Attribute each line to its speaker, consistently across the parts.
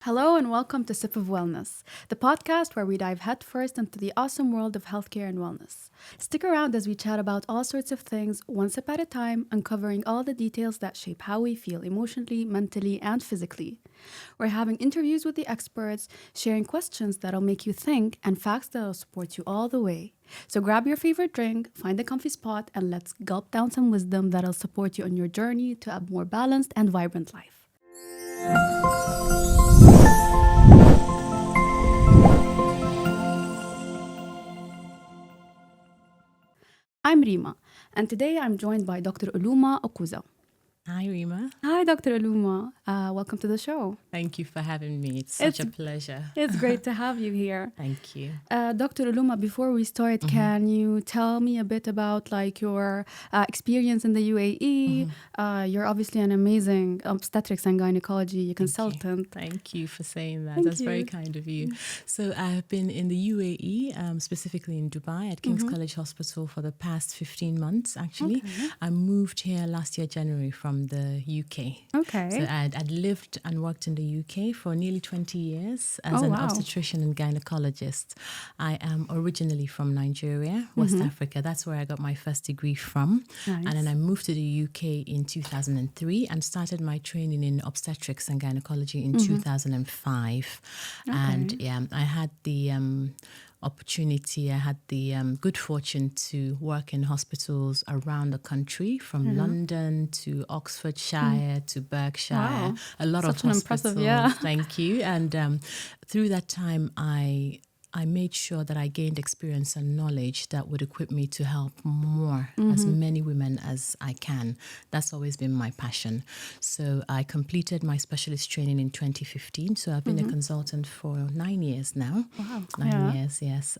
Speaker 1: Hello and welcome to Sip of Wellness, the podcast where we dive headfirst into the awesome world of healthcare and wellness. Stick around as we chat about all sorts of things, one sip at a time, uncovering all the details that shape how we feel emotionally, mentally, and physically. We're having interviews with the experts, sharing questions that'll make you think, and facts that'll support you all the way. So grab your favorite drink, find a comfy spot, and let's gulp down some wisdom that'll support you on your journey to a more balanced and vibrant life. I'm Rima, and today I'm joined by Dr. Uloma Nkeiruka.
Speaker 2: Hi, Rima.
Speaker 1: Hi, Dr. Uloma. Welcome to the show.
Speaker 2: Thank you for having me. It's such a pleasure.
Speaker 1: It's great to have you here.
Speaker 2: Thank you.
Speaker 1: Dr. Uloma, before we start, can you tell me a bit about your experience in the UAE? You're obviously an amazing obstetrics and gynecology consultant.
Speaker 2: Thank you for saying that.
Speaker 1: Thank
Speaker 2: That's
Speaker 1: you.
Speaker 2: very kind of you. So I've been in the UAE, specifically in Dubai at King's College Hospital for the past 15 months, actually.
Speaker 1: Okay.
Speaker 2: I moved here last year, January, from the UK.
Speaker 1: Okay.
Speaker 2: So I'd lived and worked in the UK for nearly 20 years as an obstetrician and gynecologist. I am originally from Nigeria, West Africa. That's where I got my first degree from.
Speaker 1: Nice.
Speaker 2: And then I moved to the UK in 2003 and started my training in obstetrics and gynecology in 2005.
Speaker 1: Okay.
Speaker 2: And yeah, I had the opportunity, I had the good fortune to work in hospitals around the country, from London to Oxfordshire to Berkshire.
Speaker 1: Wow.
Speaker 2: A lot
Speaker 1: Such
Speaker 2: of
Speaker 1: an
Speaker 2: hospitals.
Speaker 1: impressive, yeah.
Speaker 2: Thank you. And through that time, I made sure that I gained experience and knowledge that would equip me to help more, as many women as I can. That's always been my passion. So I completed my specialist training in 2015. So I've been a consultant for 9 years now.
Speaker 1: Wow.
Speaker 2: 9 years, yes.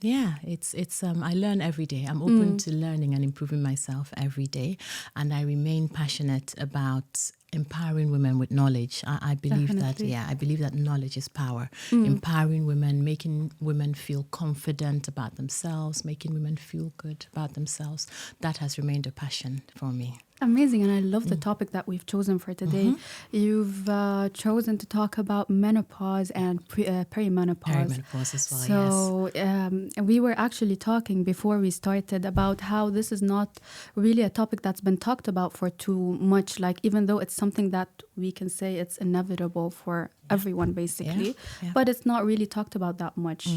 Speaker 2: It's I learn every day. I'm open to learning and improving myself every day. And I remain passionate about empowering women with knowledge. I believe
Speaker 1: Definitely.
Speaker 2: I believe that knowledge is power. Empowering women, making women feel confident about themselves, making women feel good about themselves. That has remained a passion for me.
Speaker 1: Amazing, and I love the topic that we've chosen for today. You've chosen to talk about menopause and perimenopause.
Speaker 2: Perimenopause as well,
Speaker 1: So we were actually talking before we started about how this is not really a topic that's been talked about for too much. Like, even though it's something that we can say it's inevitable for everyone, basically, but it's not really talked about that much.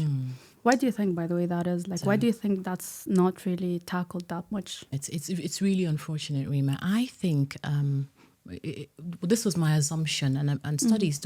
Speaker 1: Why do you think, by the way, that is? Like, why do you think that's not really tackled that much?
Speaker 2: It's really unfortunate, Rima. I think this was my assumption, and studies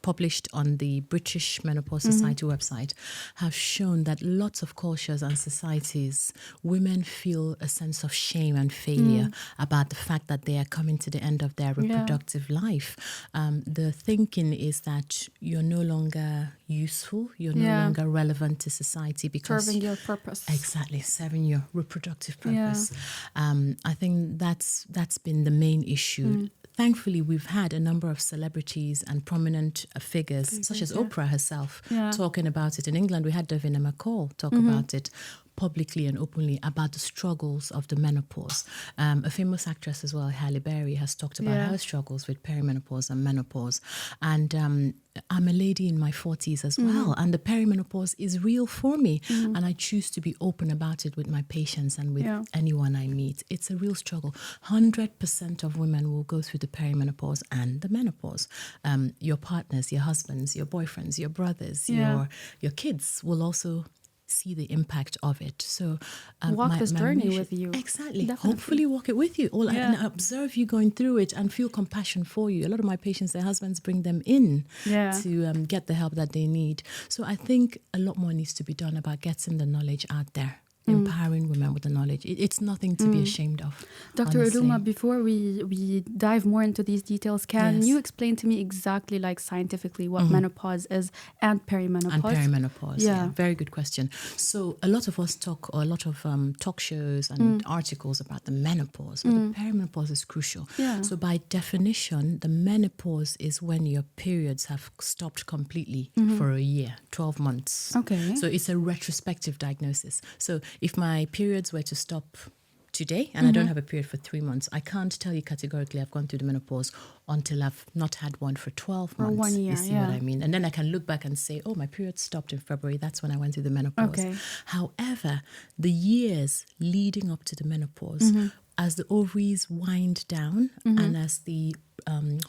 Speaker 2: published on the British Menopause Society website have shown that lots of cultures and societies, women feel a sense of shame and failure about the fact that they are coming to the end of their reproductive life. The thinking is that you're no longer useful, you're no longer relevant to society because
Speaker 1: Serving your purpose.
Speaker 2: Exactly, serving your reproductive purpose. I think that's been the main issue. Thankfully, we've had a number of celebrities and prominent figures, such as Oprah herself, talking about it. In England, we had Davina McCall talk about it publicly and openly about the struggles of the menopause. A famous actress as well, Halle Berry, has talked about her struggles with perimenopause and menopause. And I'm a lady in my 40s as well, and the perimenopause is real for me. And I choose to be open about it with my patients and with anyone I meet. It's a real struggle. 100% of women will go through the perimenopause and the menopause. Your partners, your husbands, your boyfriends, your brothers, your kids will also see the impact of it. So
Speaker 1: walk this journey
Speaker 2: mission,
Speaker 1: with you.
Speaker 2: Exactly.
Speaker 1: Definitely.
Speaker 2: Hopefully walk it with you and observe you going through it and feel compassion for you. A lot of my patients, their husbands bring them in to get the help that they need. So I think a lot more needs to be done about getting the knowledge out there. Empowering women with the knowledge. It's nothing to be ashamed of.
Speaker 1: Dr.
Speaker 2: honestly.
Speaker 1: Aluma, before we dive more into these details, can you explain to me exactly, like, scientifically what menopause is and perimenopause?
Speaker 2: And perimenopause, yeah. Very good question. So a lot of us talk, or a lot of talk shows and articles about the menopause, but the perimenopause is crucial.
Speaker 1: Yeah.
Speaker 2: So by definition, the menopause is when your periods have stopped completely for a year, 12 months.
Speaker 1: Okay.
Speaker 2: So it's a retrospective diagnosis. So if my periods were to stop today and I don't have a period for 3 months, I can't tell you categorically I've gone through the menopause until I've not had one for 12 months.
Speaker 1: Or 1 year,
Speaker 2: you see what I mean? And then I can look back and say, oh, my period stopped in February. That's when I went through the menopause.
Speaker 1: Okay.
Speaker 2: However, the years leading up to the menopause, as the ovaries wind down and as the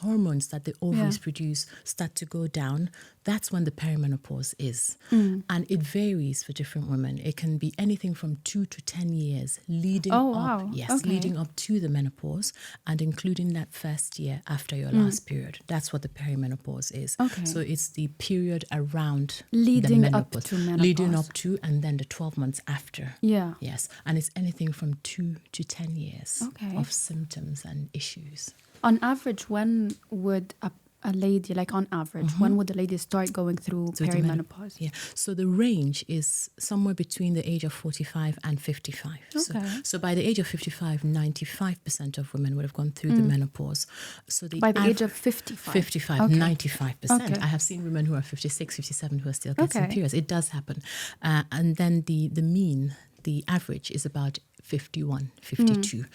Speaker 2: hormones that the ovaries produce start to go down, that's when the perimenopause is. And it varies for different women. It can be anything from 2 to 10 years leading up, leading up to the menopause and including that first year after your last period. That's what the perimenopause is.
Speaker 1: Okay.
Speaker 2: So it's the period around
Speaker 1: Leading
Speaker 2: the
Speaker 1: up
Speaker 2: menopause.
Speaker 1: to menopause.
Speaker 2: Leading up to and then the 12 months after.
Speaker 1: Yeah.
Speaker 2: Yes. And it's anything from 2 to 10 years
Speaker 1: Okay.
Speaker 2: of symptoms and issues.
Speaker 1: On average, when would a lady, like on average, when would a lady start going through perimenopause?
Speaker 2: Yeah. So the range is somewhere between the age of 45 and 55.
Speaker 1: Okay.
Speaker 2: So by the age of 55, 95% of women would have gone through the menopause. So
Speaker 1: By the age of 55?
Speaker 2: 55,
Speaker 1: Okay.
Speaker 2: 95%.
Speaker 1: Okay.
Speaker 2: I have seen women who are 56, 57 who are still getting
Speaker 1: Okay.
Speaker 2: periods. It does happen. And then the mean, the average is about 51, 52.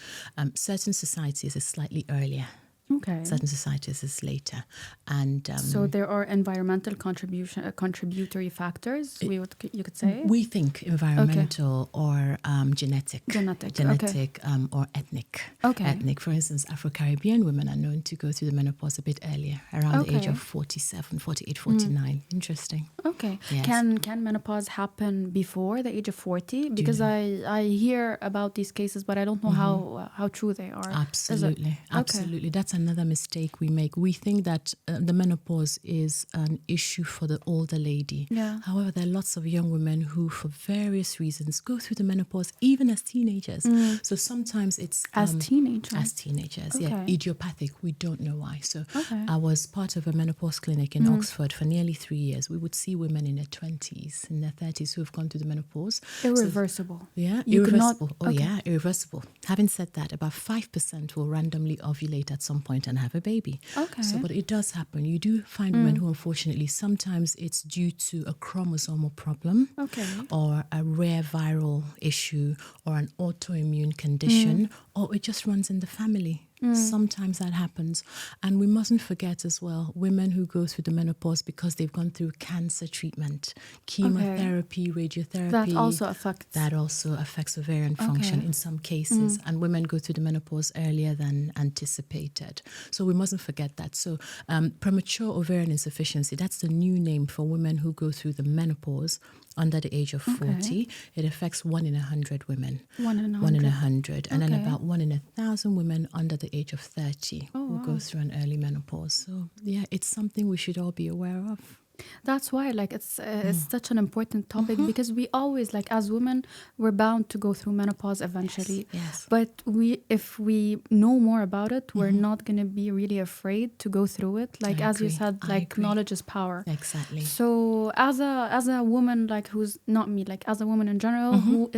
Speaker 2: Certain societies is slightly earlier.
Speaker 1: Okay.
Speaker 2: Certain societies is later. And
Speaker 1: So there are environmental contributory factors, you could say?
Speaker 2: we think environmental or genetic.
Speaker 1: Genetic,
Speaker 2: Or ethnic.
Speaker 1: Okay.
Speaker 2: Ethnic. For instance, Afro-Caribbean women are known to go through the menopause a bit earlier, around the age
Speaker 1: Okay.
Speaker 2: of 47, 48, 49. Interesting.
Speaker 1: Okay.
Speaker 2: Yes.
Speaker 1: Can menopause happen before the age of 40? Because I hear about these cases, but I don't know how true they are.
Speaker 2: Absolutely.
Speaker 1: Is it?
Speaker 2: Absolutely. That's another mistake we make. We think that the menopause is an issue for the older lady.
Speaker 1: Yeah.
Speaker 2: However, there are lots of young women who, for various reasons, go through the menopause even as teenagers. So sometimes it's...
Speaker 1: As teenagers?
Speaker 2: As teenagers,
Speaker 1: Okay.
Speaker 2: yeah. Idiopathic, we don't know why. So
Speaker 1: Okay.
Speaker 2: I was part of a menopause clinic in Oxford for nearly 3 years. We would see women in their 20s, in their 30s who have gone through the menopause.
Speaker 1: Irreversible.
Speaker 2: So, yeah,
Speaker 1: You could not-
Speaker 2: irreversible. Irreversible. Having said that, about 5% will randomly ovulate at some point and have a baby.
Speaker 1: Okay.
Speaker 2: So, but it does happen. You do find women who, unfortunately, sometimes it's due to a chromosomal problem,
Speaker 1: Okay.
Speaker 2: or a rare viral issue, or an autoimmune condition, or it just runs in the family. Sometimes that happens. And we mustn't forget as well, women who go through the menopause because they've gone through cancer treatment, chemotherapy, radiotherapy.
Speaker 1: That also affects.
Speaker 2: That also affects ovarian function in some cases. And women go through the menopause earlier than anticipated. So we mustn't forget that. So premature ovarian insufficiency, that's the new name for women who go through the menopause under the age of 40. It affects 1 in 100 women.
Speaker 1: 1 in 100.
Speaker 2: 1 in 100. And then
Speaker 1: Okay.
Speaker 2: about 1 in 1,000 women under the age of 30
Speaker 1: Oh,
Speaker 2: will go through an early menopause. So yeah, it's something we should all be aware of.
Speaker 1: That's why, like, it's such an important topic because we always, like, as women, we're bound to go through menopause eventually.
Speaker 2: Yes.
Speaker 1: But if we know more about it, we're not going to be really afraid to go through it. Like,
Speaker 2: I
Speaker 1: as you
Speaker 2: agree.
Speaker 1: said,
Speaker 2: I
Speaker 1: like,
Speaker 2: agree.
Speaker 1: knowledge is power.
Speaker 2: Exactly.
Speaker 1: So as a woman, like, who's not me, like, as a woman in general, who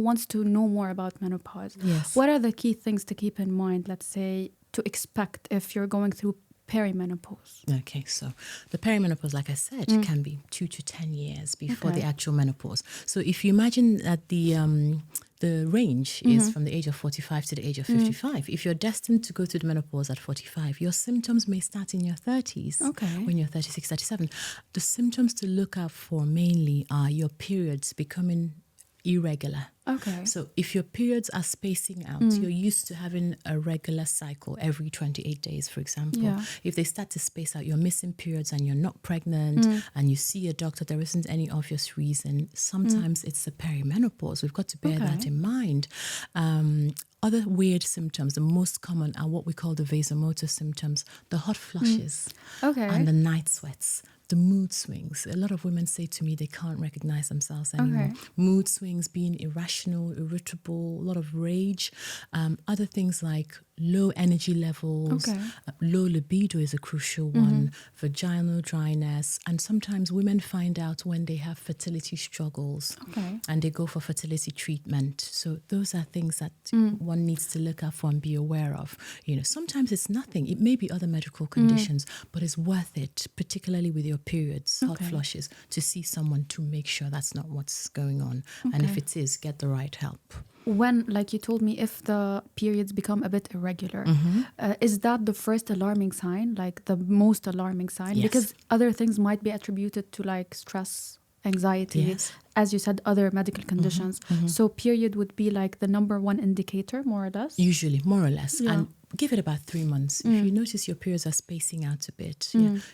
Speaker 1: wants to know more about menopause,
Speaker 2: Yes.
Speaker 1: what are the key things to keep in mind, let's say, to expect if you're going through perimenopause?
Speaker 2: Okay, so the perimenopause, like I said, can be 2 to 10 years before the
Speaker 1: Okay.
Speaker 2: actual menopause. So if you imagine that the range is from the age of 45 to the age of 55, if you're destined to go through the menopause at 45, your symptoms may start in your 30s.
Speaker 1: Okay.
Speaker 2: When you're 36, 37. The symptoms to look out for mainly are your periods becoming irregular.
Speaker 1: Okay.
Speaker 2: So if your periods are spacing out, you're used to having a regular cycle every 28 days, for example.
Speaker 1: Yeah.
Speaker 2: If they start to space out, you're missing periods and you're not pregnant and you see a doctor, there isn't any obvious reason. Sometimes it's the perimenopause. We've got to bear that in mind. Other weird symptoms, the most common are what we call the vasomotor symptoms, the hot flushes
Speaker 1: Okay.
Speaker 2: and the night sweats. The mood swings. A lot of women say to me they can't recognize themselves anymore.
Speaker 1: Okay.
Speaker 2: Mood swings, being irrational, irritable, a lot of rage. Other things like low energy levels,
Speaker 1: Okay.
Speaker 2: low libido is a crucial one, vaginal dryness. And sometimes women find out when they have fertility struggles and they go for fertility treatment. So those are things that one needs to look out for and be aware of. You know, sometimes it's nothing. It may be other medical conditions, but it's worth it, particularly with your periods, hot flushes, to see someone to make sure that's not what's going on. And if it is, get the right help.
Speaker 1: when, like you told me, if the periods become a bit irregular, is that the first alarming sign, like the most alarming sign?
Speaker 2: Yes.
Speaker 1: Because other things might be attributed to like stress, anxiety,
Speaker 2: Yes.
Speaker 1: as you said, other medical conditions. So period would be like the number one indicator, more or less?
Speaker 2: Usually, more or less.
Speaker 1: Yeah.
Speaker 2: And give it about 3 months. If you notice your periods are spacing out a bit,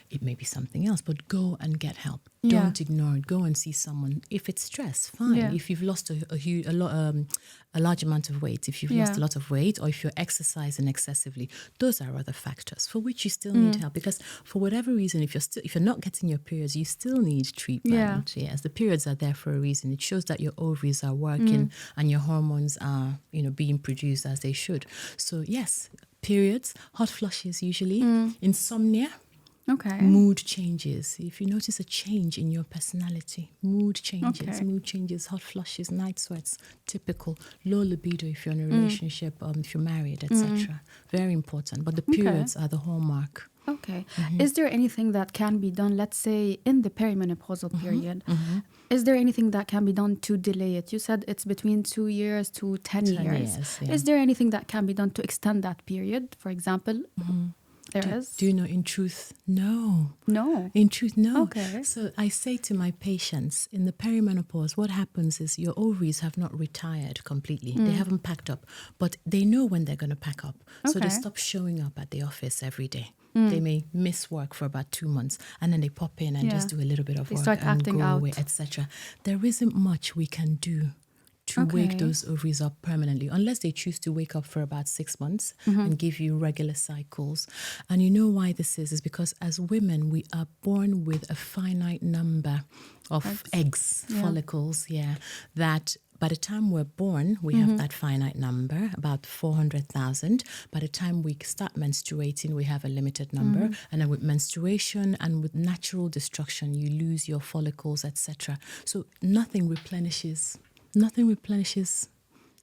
Speaker 2: it may be something else, but go and get help.
Speaker 1: Yeah.
Speaker 2: Don't ignore it. Go and see someone. If it's stress, fine.
Speaker 1: Yeah.
Speaker 2: If you've lost a large amount of weight, if you've lost a lot of weight, or if you're exercising excessively, those are other factors for which you still need help. Because for whatever reason, if you're not getting your periods, you still need treatment.
Speaker 1: Yeah.
Speaker 2: Yes, the periods are there for a reason. It shows that your ovaries are working and your hormones are, being produced as they should. So yes, periods, hot flushes usually, insomnia.
Speaker 1: Okay.
Speaker 2: Mood changes. If you notice a change in your personality, mood changes, hot flushes, night sweats, typical. Low libido if you're in a relationship, if you're married, etc. Very important. But the periods are the hallmark.
Speaker 1: Okay. Is there anything that can be done, let's say, in the perimenopausal period? Is there anything that can be done to delay it? You said it's between 2 years to 10 years.
Speaker 2: Yeah.
Speaker 1: Is there anything that can be done to extend that period, for example? There is?
Speaker 2: Do you know, in truth, no.
Speaker 1: No.
Speaker 2: In truth, no.
Speaker 1: Okay.
Speaker 2: So I say to my patients, in the perimenopause, what happens is your ovaries have not retired completely. They haven't packed up, but they know when they're going to pack up. So they stop showing up at the office every day. They may miss work for about 2 months, and then they pop in and just do a little bit of work
Speaker 1: start
Speaker 2: and
Speaker 1: acting
Speaker 2: go
Speaker 1: out.
Speaker 2: away, etc. There isn't much we can do to wake those ovaries up permanently, unless they choose to wake up for about 6 months and give you regular cycles. And you know why this is because as women, we are born with a finite number of eggs, follicles, that by the time we're born, we have that finite number, about 400,000. By the time we start menstruating, we have a limited number. And then with menstruation and with natural destruction, you lose your follicles, etc. So nothing replenishes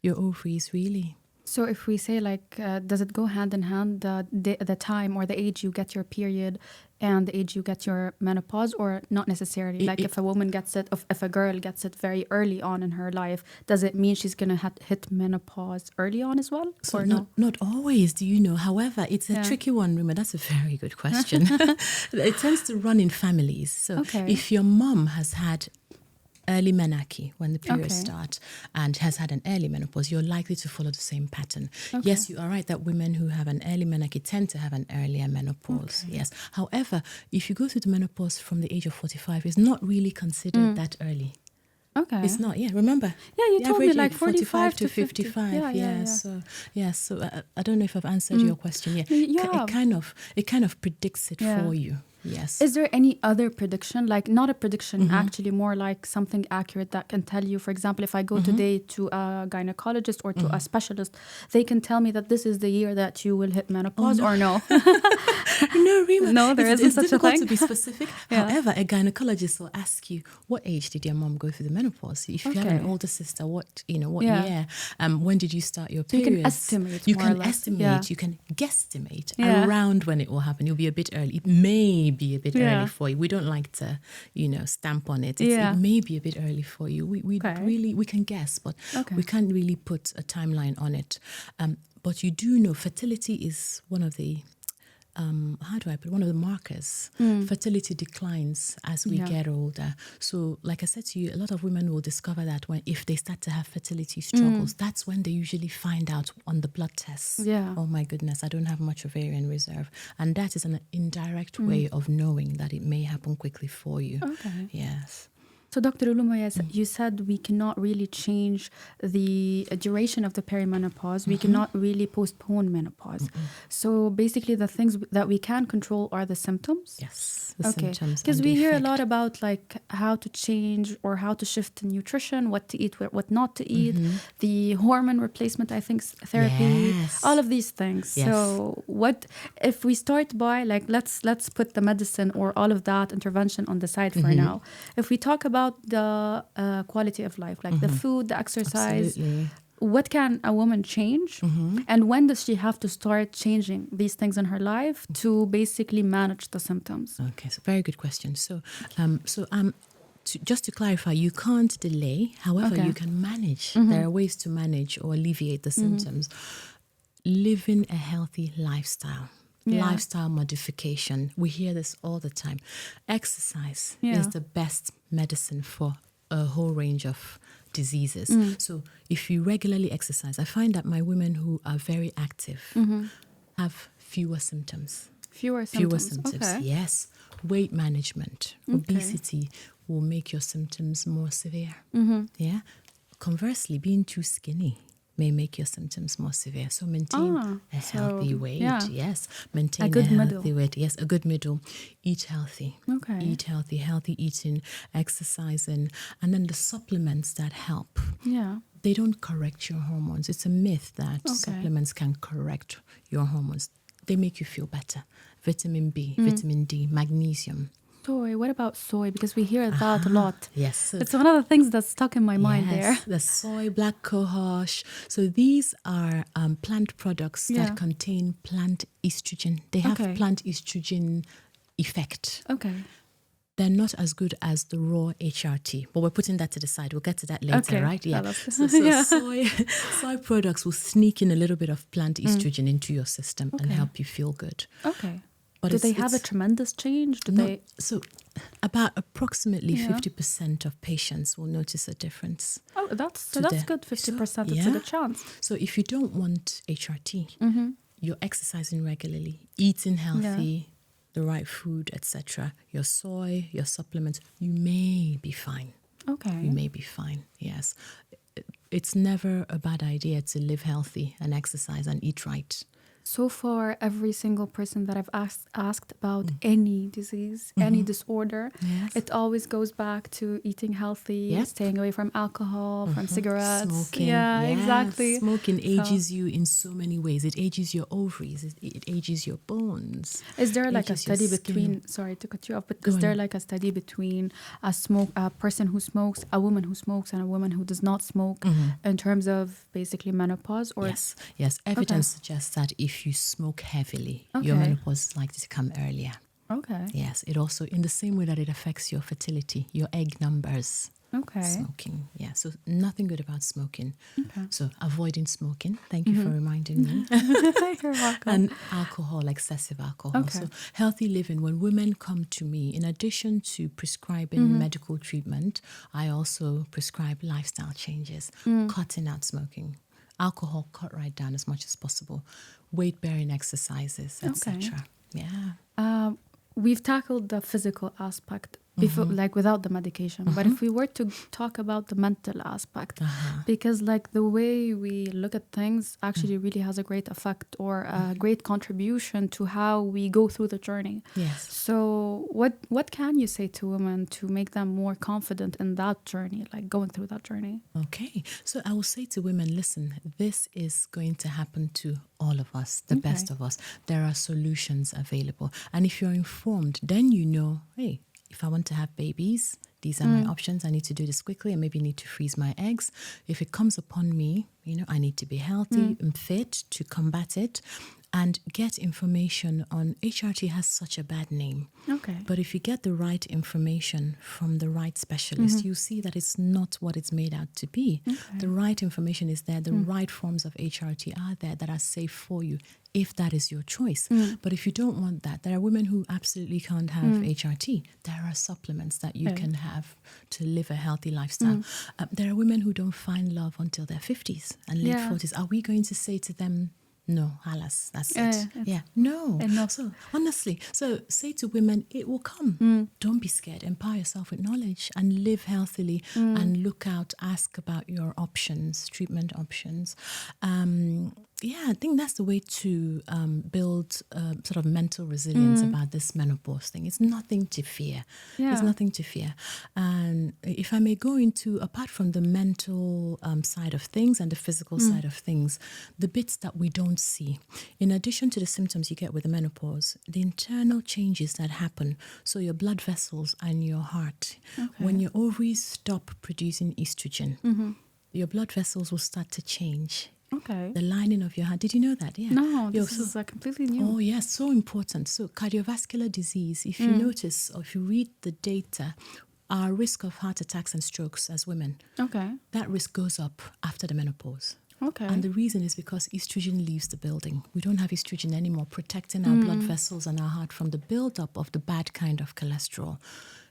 Speaker 2: your ovaries, really.
Speaker 1: So if we say like, does it go hand in hand, the time or the age you get your period and the age you get your menopause, or not necessarily? If a woman gets it, if a girl gets it very early on in her life, does it mean she's going to hit menopause early on as well?
Speaker 2: So
Speaker 1: or no?
Speaker 2: Not always, do you know? However, it's a tricky one, Rima. That's a very good question. It tends to run in families. So if your mom has had early menarche when the periods start and has had an early menopause, you're likely to follow the same pattern. Yes, you are right that women who have an early menarche tend to have an earlier menopause. Yes. However, if you go through the menopause from the age of 45, it's not really considered that early.
Speaker 1: Okay.
Speaker 2: It's not, remember?
Speaker 1: Yeah, you told me like
Speaker 2: 45 to
Speaker 1: 50.
Speaker 2: 55.
Speaker 1: Yeah.
Speaker 2: So I don't know if I've answered your question. It kind of predicts it for you. Yes.
Speaker 1: Is there any other prediction, like not a prediction, actually more like something accurate that can tell you, for example, if I go today to a gynecologist or to a specialist, they can tell me that this is the year that you will hit menopause or no?
Speaker 2: No, Rima.
Speaker 1: No, there isn't such a thing.
Speaker 2: It's difficult to be specific. However, a gynecologist will ask you, what age did your mom go through the menopause? If you have an older sister, what year? When did you start your periods?
Speaker 1: You can estimate.
Speaker 2: You can guesstimate around when it will happen. You'll be a bit early. It may be a bit early for you. We don't like to, stamp on it. It may be a bit early for you. We can guess, but we can't really put a timeline on it. But you do know fertility is one of the one of the markers. Fertility declines as we get older. So like I said to you, a lot of women will discover that if they start to have fertility struggles, that's when they usually find out on the blood tests. Oh my goodness, I don't have much ovarian reserve. And that is an indirect way of knowing that it may happen quickly for you.
Speaker 1: Okay.
Speaker 2: Yes.
Speaker 1: So Dr. Uloma, you said we cannot really change the duration of the perimenopause. We cannot really postpone menopause. So basically the things that we can control are the symptoms?
Speaker 2: Yes, the symptoms.
Speaker 1: Because we hear a lot about like how to change or how to shift the nutrition, what to eat, what not to eat, the hormone replacement, I think, therapy, all of these things.
Speaker 2: Yes.
Speaker 1: So what if we start by like, let's put the medicine or all of that intervention on the side for now. If we talk about the quality of life, like the food, the exercise.
Speaker 2: Absolutely.
Speaker 1: What can a woman change? And when does she have to start changing these things in her life to basically manage the symptoms?
Speaker 2: Okay, so very good question. So just to clarify, you can't delay. However, you can manage. There are ways to manage or alleviate the symptoms. Living a healthy lifestyle. Lifestyle modification. We hear this all the time. Exercise is the best medicine for a whole range of diseases. So if you regularly exercise, I find that my women who are very active have fewer symptoms.
Speaker 1: Fewer symptoms. Okay.
Speaker 2: Yes. Weight management, obesity will make your symptoms more severe. Yeah. Conversely, being too skinny may make your symptoms more severe. So maintain a healthy weight. Yes. Maintain a healthy weight. Yes, a good middle. Eat healthy.
Speaker 1: Okay.
Speaker 2: Eat healthy. Healthy eating, exercising, and then the supplements that help.
Speaker 1: Yeah.
Speaker 2: They don't correct your hormones. It's a myth that supplements can correct your hormones. They make you feel better. Vitamin B, vitamin D, magnesium.
Speaker 1: Soy. What about soy? Because we hear that a lot.
Speaker 2: Yes. So
Speaker 1: it's one of the things that's stuck in my mind there.
Speaker 2: The soy, black cohosh. So these are plant products that contain plant estrogen. They have plant estrogen effect.
Speaker 1: Okay.
Speaker 2: They're not as good as the raw HRT, but we're putting that to the side. We'll get to that later, right? Yeah. So soy products will sneak in a little bit of plant estrogen into your system and help you feel good.
Speaker 1: Okay. But do they have a tremendous change?
Speaker 2: So about approximately 50% of patients will notice a difference.
Speaker 1: Oh, that's good. 50%, it's a good chance.
Speaker 2: So if you don't want HRT, you're exercising regularly, eating healthy, the right food, etc., your soy, your supplements, you may be fine.
Speaker 1: Okay.
Speaker 2: You may be fine, yes. It's never a bad idea to live healthy and exercise and eat right.
Speaker 1: So far, every single person that I've asked about any disease, any disorder, it always goes back to eating healthy, staying away from alcohol, from cigarettes.
Speaker 2: Smoking.
Speaker 1: Yeah, exactly.
Speaker 2: Smoking ages you in so many ways. It ages your ovaries. It ages your bones.
Speaker 1: Is there like a study between, sorry to cut you off, but is there like a study between a person who smokes, a woman who smokes, and a woman who does not smoke in terms of basically menopause? Or
Speaker 2: Yes. Evidence suggests that if you smoke heavily, your menopause is likely to come earlier.
Speaker 1: Okay.
Speaker 2: Yes, it also, in the same way that it affects your fertility, your egg numbers.
Speaker 1: Okay.
Speaker 2: Smoking, so nothing good about smoking. Okay. So avoiding smoking. Thank you for reminding me.
Speaker 1: You're welcome.
Speaker 2: And alcohol, excessive alcohol.
Speaker 1: Okay.
Speaker 2: So healthy living. When women come to me, in addition to prescribing medical treatment, I also prescribe lifestyle changes, cutting out smoking. Alcohol, cut right down as much as possible. Weight-bearing exercises, etc. Yeah.
Speaker 1: We've tackled the physical aspect before, like without the medication. But if we were to talk about the mental aspect, because like the way we look at things actually really has a great effect or a great contribution to how we go through the journey.
Speaker 2: Yes.
Speaker 1: So what can you say to women to make them more confident in that journey, like going through that journey?
Speaker 2: Okay. So I will say to women, listen, this is going to happen to all of us, the best of us. There are solutions available. And if you're informed, then you know, hey, if I want to have babies, these are my options. I need to do this quickly. I maybe need to freeze my eggs. If it comes upon me, I need to be healthy and fit to combat it. And get information on HRT has such a bad name.
Speaker 1: Okay.
Speaker 2: But if you get the right information from the right specialist, you see that it's not what it's made out to be. Okay. The right information is there. The right forms of HRT are there that are safe for you, if that is your choice. But if you don't want that, there are women who absolutely can't have HRT. There are supplements that you can have to live a healthy lifestyle. There are women who don't find love until their 50s and late 40s. Are we going to say to them, no, alas, that's it. No. So honestly, say to women, it will come. Don't be scared. Empower yourself with knowledge and live healthily and look out, ask about your options, treatment options. I think that's the way to build sort of mental resilience about this menopause thing. It's nothing to fear. There's nothing to fear. And if I may go into, apart from the mental side of things and the physical side of things, the bits that we don't see, in addition to the symptoms you get with the menopause, the internal changes that happen, so your blood vessels and your heart, when your ovaries stop producing estrogen, your blood vessels will start to change.
Speaker 1: Okay.
Speaker 2: The lining of your heart. Did you know that? Yeah.
Speaker 1: No, this is completely new.
Speaker 2: Oh, yes, so important. So cardiovascular disease, if you notice or if you read the data, our risk of heart attacks and strokes as women, that risk goes up after the menopause. And the reason is because estrogen leaves the building. We don't have estrogen anymore protecting our blood vessels and our heart from the buildup of the bad kind of cholesterol.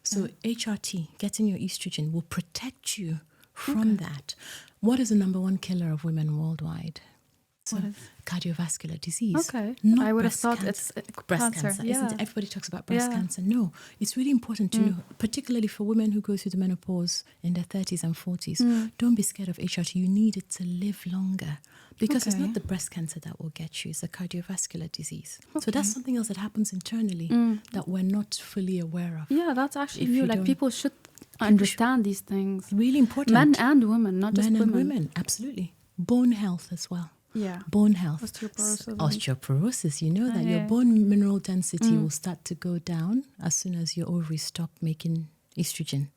Speaker 2: So HRT, getting your estrogen, will protect you from that. What is the number one killer of women worldwide? So cardiovascular disease. Not
Speaker 1: I would have
Speaker 2: breast
Speaker 1: thought
Speaker 2: cancer.
Speaker 1: it's
Speaker 2: breast cancer. Isn't it? Everybody talks about breast cancer. No, it's really important to know, particularly for women who go through the menopause in their 30s and 40s. Don't be scared of HRT. You need it to live longer because it's not the breast cancer that will get you. It's a cardiovascular disease. So that's something else that happens internally that we're not fully aware of.
Speaker 1: Yeah, that's actually new. Like people should understand these things.
Speaker 2: Really important.
Speaker 1: Men and women, not just women.
Speaker 2: Men and women, absolutely. Bone health as well.
Speaker 1: Yeah.
Speaker 2: Bone health.
Speaker 1: Osteoporosis.
Speaker 2: You know that your bone mineral density will start to go down as soon as your ovaries stop making estrogen.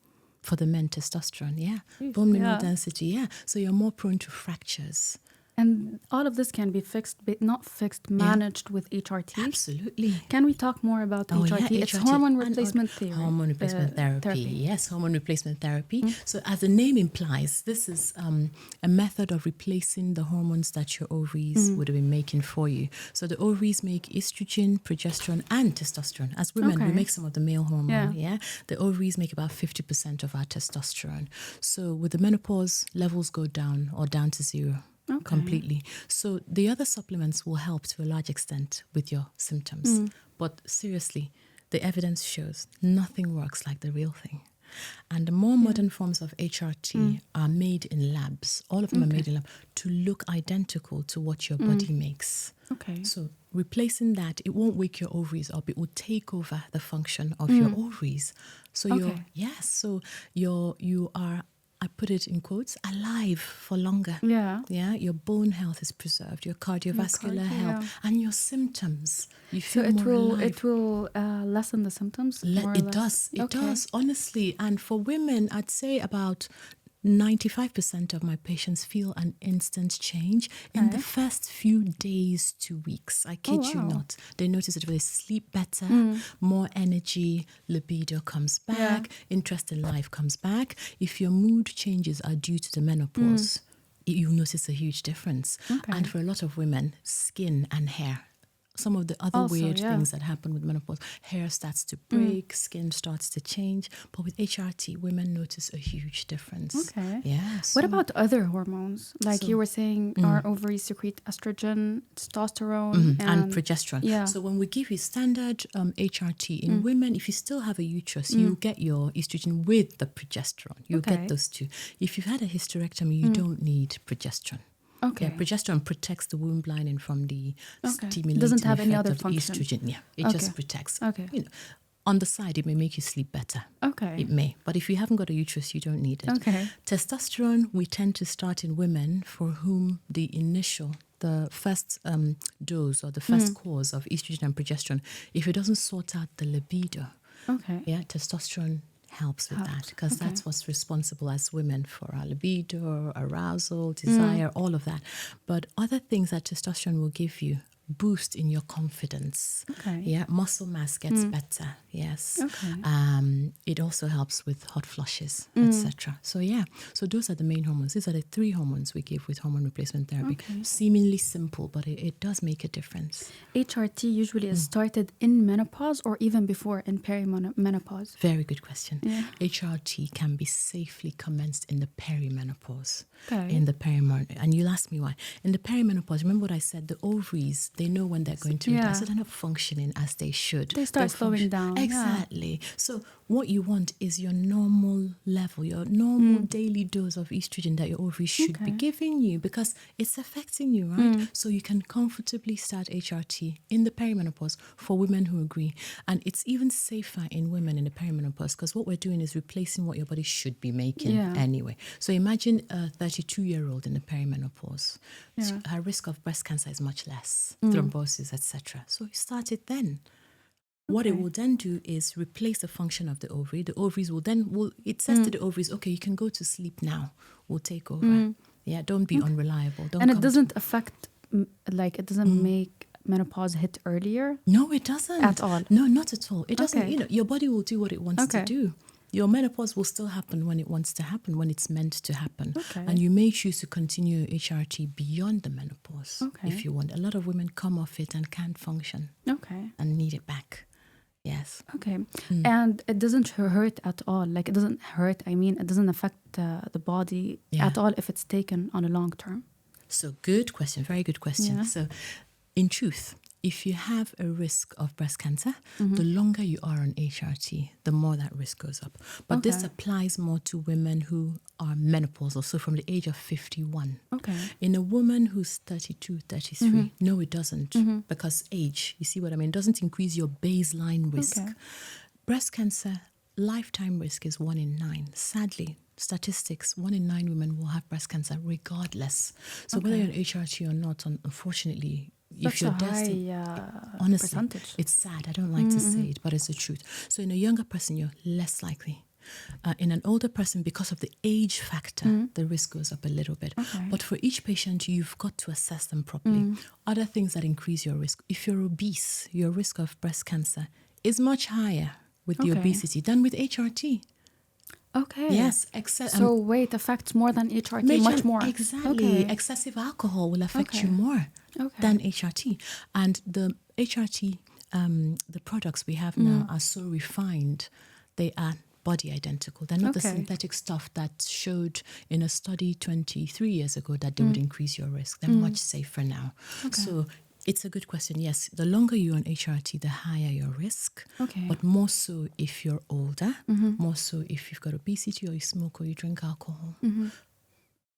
Speaker 2: For the men, testosterone. Yeah. Bone mineral density. Yeah. So you're more prone to fractures.
Speaker 1: And all of this can be fixed, but not fixed, managed with HRT.
Speaker 2: Absolutely.
Speaker 1: Can we talk more about HRT?
Speaker 2: Yeah,
Speaker 1: It's hormone replacement therapy.
Speaker 2: Hormone replacement therapy. Yes, hormone replacement therapy. So as the name implies, this is a method of replacing the hormones that your ovaries would have been making for you. So the ovaries make estrogen, progesterone, and testosterone. As women, we make some of the male hormone. Yeah. The ovaries make about 50% of our testosterone. So with the menopause, levels go down or down to zero. Completely. So the other supplements will help to a large extent with your symptoms. But seriously, the evidence shows nothing works like the real thing. And the more modern forms of HRT are made in labs. All of them are made in lab to look identical to what your body makes. So replacing that, it won't wake your ovaries up. It will take over the function of your ovaries. So you are, I put it in quotes, alive for longer. Yeah. Your bone health is preserved, your cardiovascular health, and your symptoms. You feel more alive.
Speaker 1: It will lessen the symptoms.
Speaker 2: It does, honestly. And for women, I'd say about 95% of my patients feel an instant change in the first few days to weeks. I kid you not. They notice that they sleep better, more energy, libido comes back, interest in life comes back. If your mood changes are due to the menopause, you'll notice a huge difference. And for a lot of women, skin and hair. Some of the other weird things that happen with menopause, hair starts to break, skin starts to change. But with HRT, women notice a huge difference. Yeah.
Speaker 1: What about other hormones? Like you were saying, our ovaries secrete estrogen, testosterone,
Speaker 2: and progesterone. So when we give you standard HRT in women, if you still have a uterus, you get your estrogen with the progesterone. You get those two. If you've had a hysterectomy, you don't need progesterone. Yeah, progesterone protects the womb lining from the stimulating
Speaker 1: doesn't have
Speaker 2: effect
Speaker 1: any other
Speaker 2: of
Speaker 1: function.
Speaker 2: estrogen. Yeah, it just protects. You know, on the side, it may make you sleep better. It may. But if you haven't got a uterus, you don't need it. Testosterone, we tend to start in women for whom the first dose or the first course of estrogen and progesterone, if it doesn't sort out the libido, testosterone helps with that because that's what's responsible as women for our libido, arousal, desire, all of that. But other things that testosterone will give you, boost in your confidence. Muscle mass gets better. It also helps with hot flushes, etc. So those are the main hormones. These are the 3 hormones we give with hormone replacement therapy. Seemingly simple, but it does make a difference.
Speaker 1: HRT usually is started in menopause or even before in perimenopause?
Speaker 2: Very good question. HRT can be safely commenced in the perimenopause. In the perimenopause. And you'll ask me why. In the perimenopause, remember what I said, the ovaries, they know when they're going to retire, so they're not functioning as they should.
Speaker 1: They start slowing down.
Speaker 2: Exactly. So what you want is your normal level, your normal daily dose of estrogen that your ovaries should be giving you because it's affecting you, right? So you can comfortably start HRT in the perimenopause for women who agree. And it's even safer in women in the perimenopause because what we're doing is replacing what your body should be making anyway. So imagine a 32-year-old in the perimenopause. So her risk of breast cancer is much less, thrombosis, etc. So you start it then. What it will then do is replace the function of the ovary. The ovaries it says to the ovaries, okay, you can go to sleep now. We'll take over. Don't be unreliable.
Speaker 1: And it doesn't affect, it doesn't make menopause hit earlier?
Speaker 2: No, it doesn't.
Speaker 1: At all?
Speaker 2: No, not at all. It doesn't, your body will do what it wants to do. your menopause will still happen when it wants to happen, when it's meant to happen.
Speaker 1: Okay.
Speaker 2: And you may choose to continue HRT beyond the menopause if you want. A lot of women come off it and can't function and need it back. Yes.
Speaker 1: Okay. And it doesn't hurt at all. Like, it doesn't hurt. I mean, it doesn't affect the body at all if it's taken on a long term.
Speaker 2: So good question. Very good question.
Speaker 1: Yeah.
Speaker 2: So in truth, if you have a risk of breast cancer, the longer you are on HRT, the more that risk goes up. But this applies more to women who are menopausal, so from the age of 51.
Speaker 1: Okay.
Speaker 2: In a woman who's 32, 33, no, it doesn't, because age, you see what I mean, doesn't increase your baseline risk.
Speaker 1: Okay.
Speaker 2: Breast cancer, lifetime risk is 1 in 9. Sadly, statistics, 1 in 9 women will have breast cancer regardless. So whether you're on HRT or not, unfortunately, if you're destined, honestly,
Speaker 1: percentage.
Speaker 2: it's sad. I don't like to say it, but it's the truth. So in a younger person, you're less likely. In an older person, because of the age factor, the risk goes up a little bit.
Speaker 1: Okay.
Speaker 2: But for each patient, you've got to assess them properly. Other things that increase your risk. If you're obese, your risk of breast cancer is much higher with the obesity than with HRT.
Speaker 1: Okay.
Speaker 2: Yes.
Speaker 1: So weight affects more than HRT, much more.
Speaker 2: Exactly. Okay. Excessive alcohol will affect you more than HRT. And the HRT, the products we have now are so refined. They are body identical. They're not the synthetic stuff that showed in a study 23 years ago that they would increase your risk. They're much safer now. Okay. So it's a good question. Yes, the longer you're on HRT, the higher your risk.
Speaker 1: Okay.
Speaker 2: But more so if you're older, more so if you've got obesity or you smoke or you drink alcohol.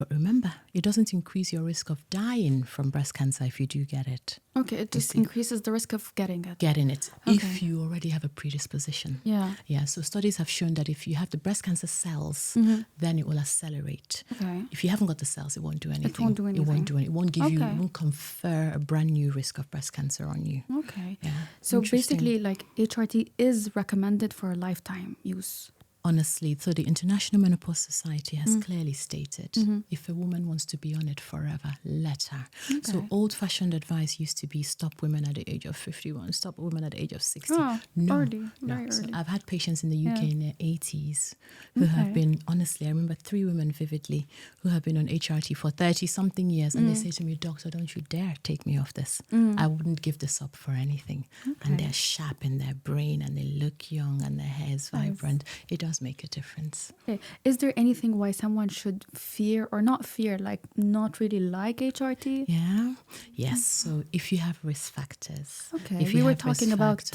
Speaker 2: But remember, it doesn't increase your risk of dying from breast cancer if you do get it.
Speaker 1: Okay, it just increases the risk of getting it.
Speaker 2: If you already have a predisposition. Yeah, so studies have shown that if you have the breast cancer cells, then it will accelerate.
Speaker 1: Okay.
Speaker 2: If you haven't got the cells, it won't do anything.
Speaker 1: It won't do anything.
Speaker 2: It won't do anything. It won't give you, it won't confer a brand new risk of breast cancer on you.
Speaker 1: Okay.
Speaker 2: Yeah.
Speaker 1: So basically, like, HRT is recommended for lifetime use.
Speaker 2: Honestly, so the International Menopause Society has clearly stated if a woman wants to be on it forever, let her. Okay. So old-fashioned advice used to be stop women at the age of 51, stop women at the age of 60.
Speaker 1: Early, very early.
Speaker 2: So I've had patients in the UK in their 80s who have been, honestly, I remember 3 women vividly who have been on HRT for 30-something years, and they say to me, doctor, don't you dare take me off this. I wouldn't give this up for anything. And they're sharp in their brain, and they look young, and their hair is vibrant. It does make a difference.
Speaker 1: Okay. Is there anything why someone should fear or not fear, like not really like HRT?
Speaker 2: Yeah. Yes. So if you have risk factors.
Speaker 1: Okay. We were talking about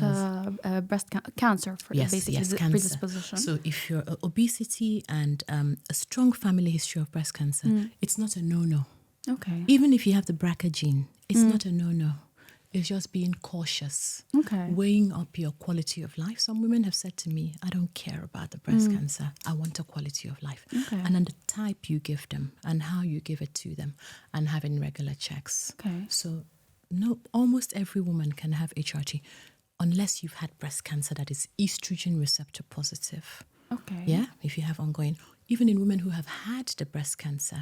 Speaker 1: breast cancer for basically the predisposition.
Speaker 2: So if you're obesity and a strong family history of breast cancer, it's not a no-no.
Speaker 1: Okay.
Speaker 2: Even if you have the BRCA gene, it's not a no-no. It's just being cautious, weighing up your quality of life. Some women have said to me, I don't care about the breast cancer. I want a quality of life. Okay. And then the type you give them and how you give it to them and having regular checks. Okay. So almost every woman can have HRT unless you've had breast cancer that is estrogen receptor positive.
Speaker 1: Okay.
Speaker 2: Yeah, if you have ongoing. Even in women who have had the breast cancer,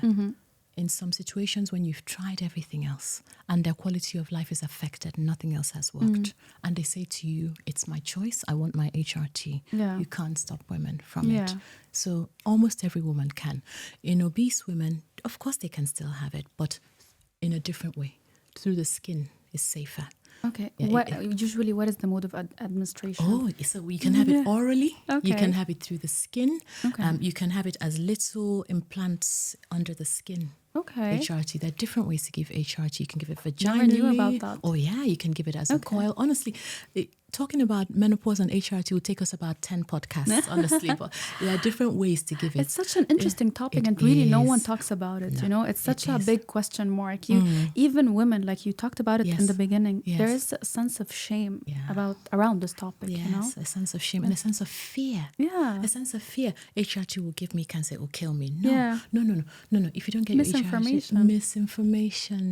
Speaker 2: in some situations when you've tried everything else and their quality of life is affected, nothing else has worked. And they say to you, it's my choice, I want my HRT. Yeah. You can't stop women from it. So almost every woman can. In obese women, of course they can still have it, but in a different way. Through the skin is safer.
Speaker 1: Okay. Yeah, usually, what is the mode of administration?
Speaker 2: Oh, so you can have it orally. Okay. You can have it through the skin. Okay. You can have it as little implants under the skin.
Speaker 1: Okay.
Speaker 2: HRT. There are different ways to give HRT. You can give it vaginally.
Speaker 1: Never knew about that.
Speaker 2: Oh, yeah. You can give it as a coil. Honestly, talking about menopause and HRT will take us about 10 podcasts, honestly. But there are different ways to give it.
Speaker 1: It's such an interesting topic, and really no one talks about it. No, it's such a big question mark. Even women, like you talked about it in the beginning, there is a sense of shame around this topic.
Speaker 2: Yes, a sense of shame and a sense of fear.
Speaker 1: Yeah.
Speaker 2: A sense of fear. HRT will give me cancer, it will kill me. No. If you don't get misinformation.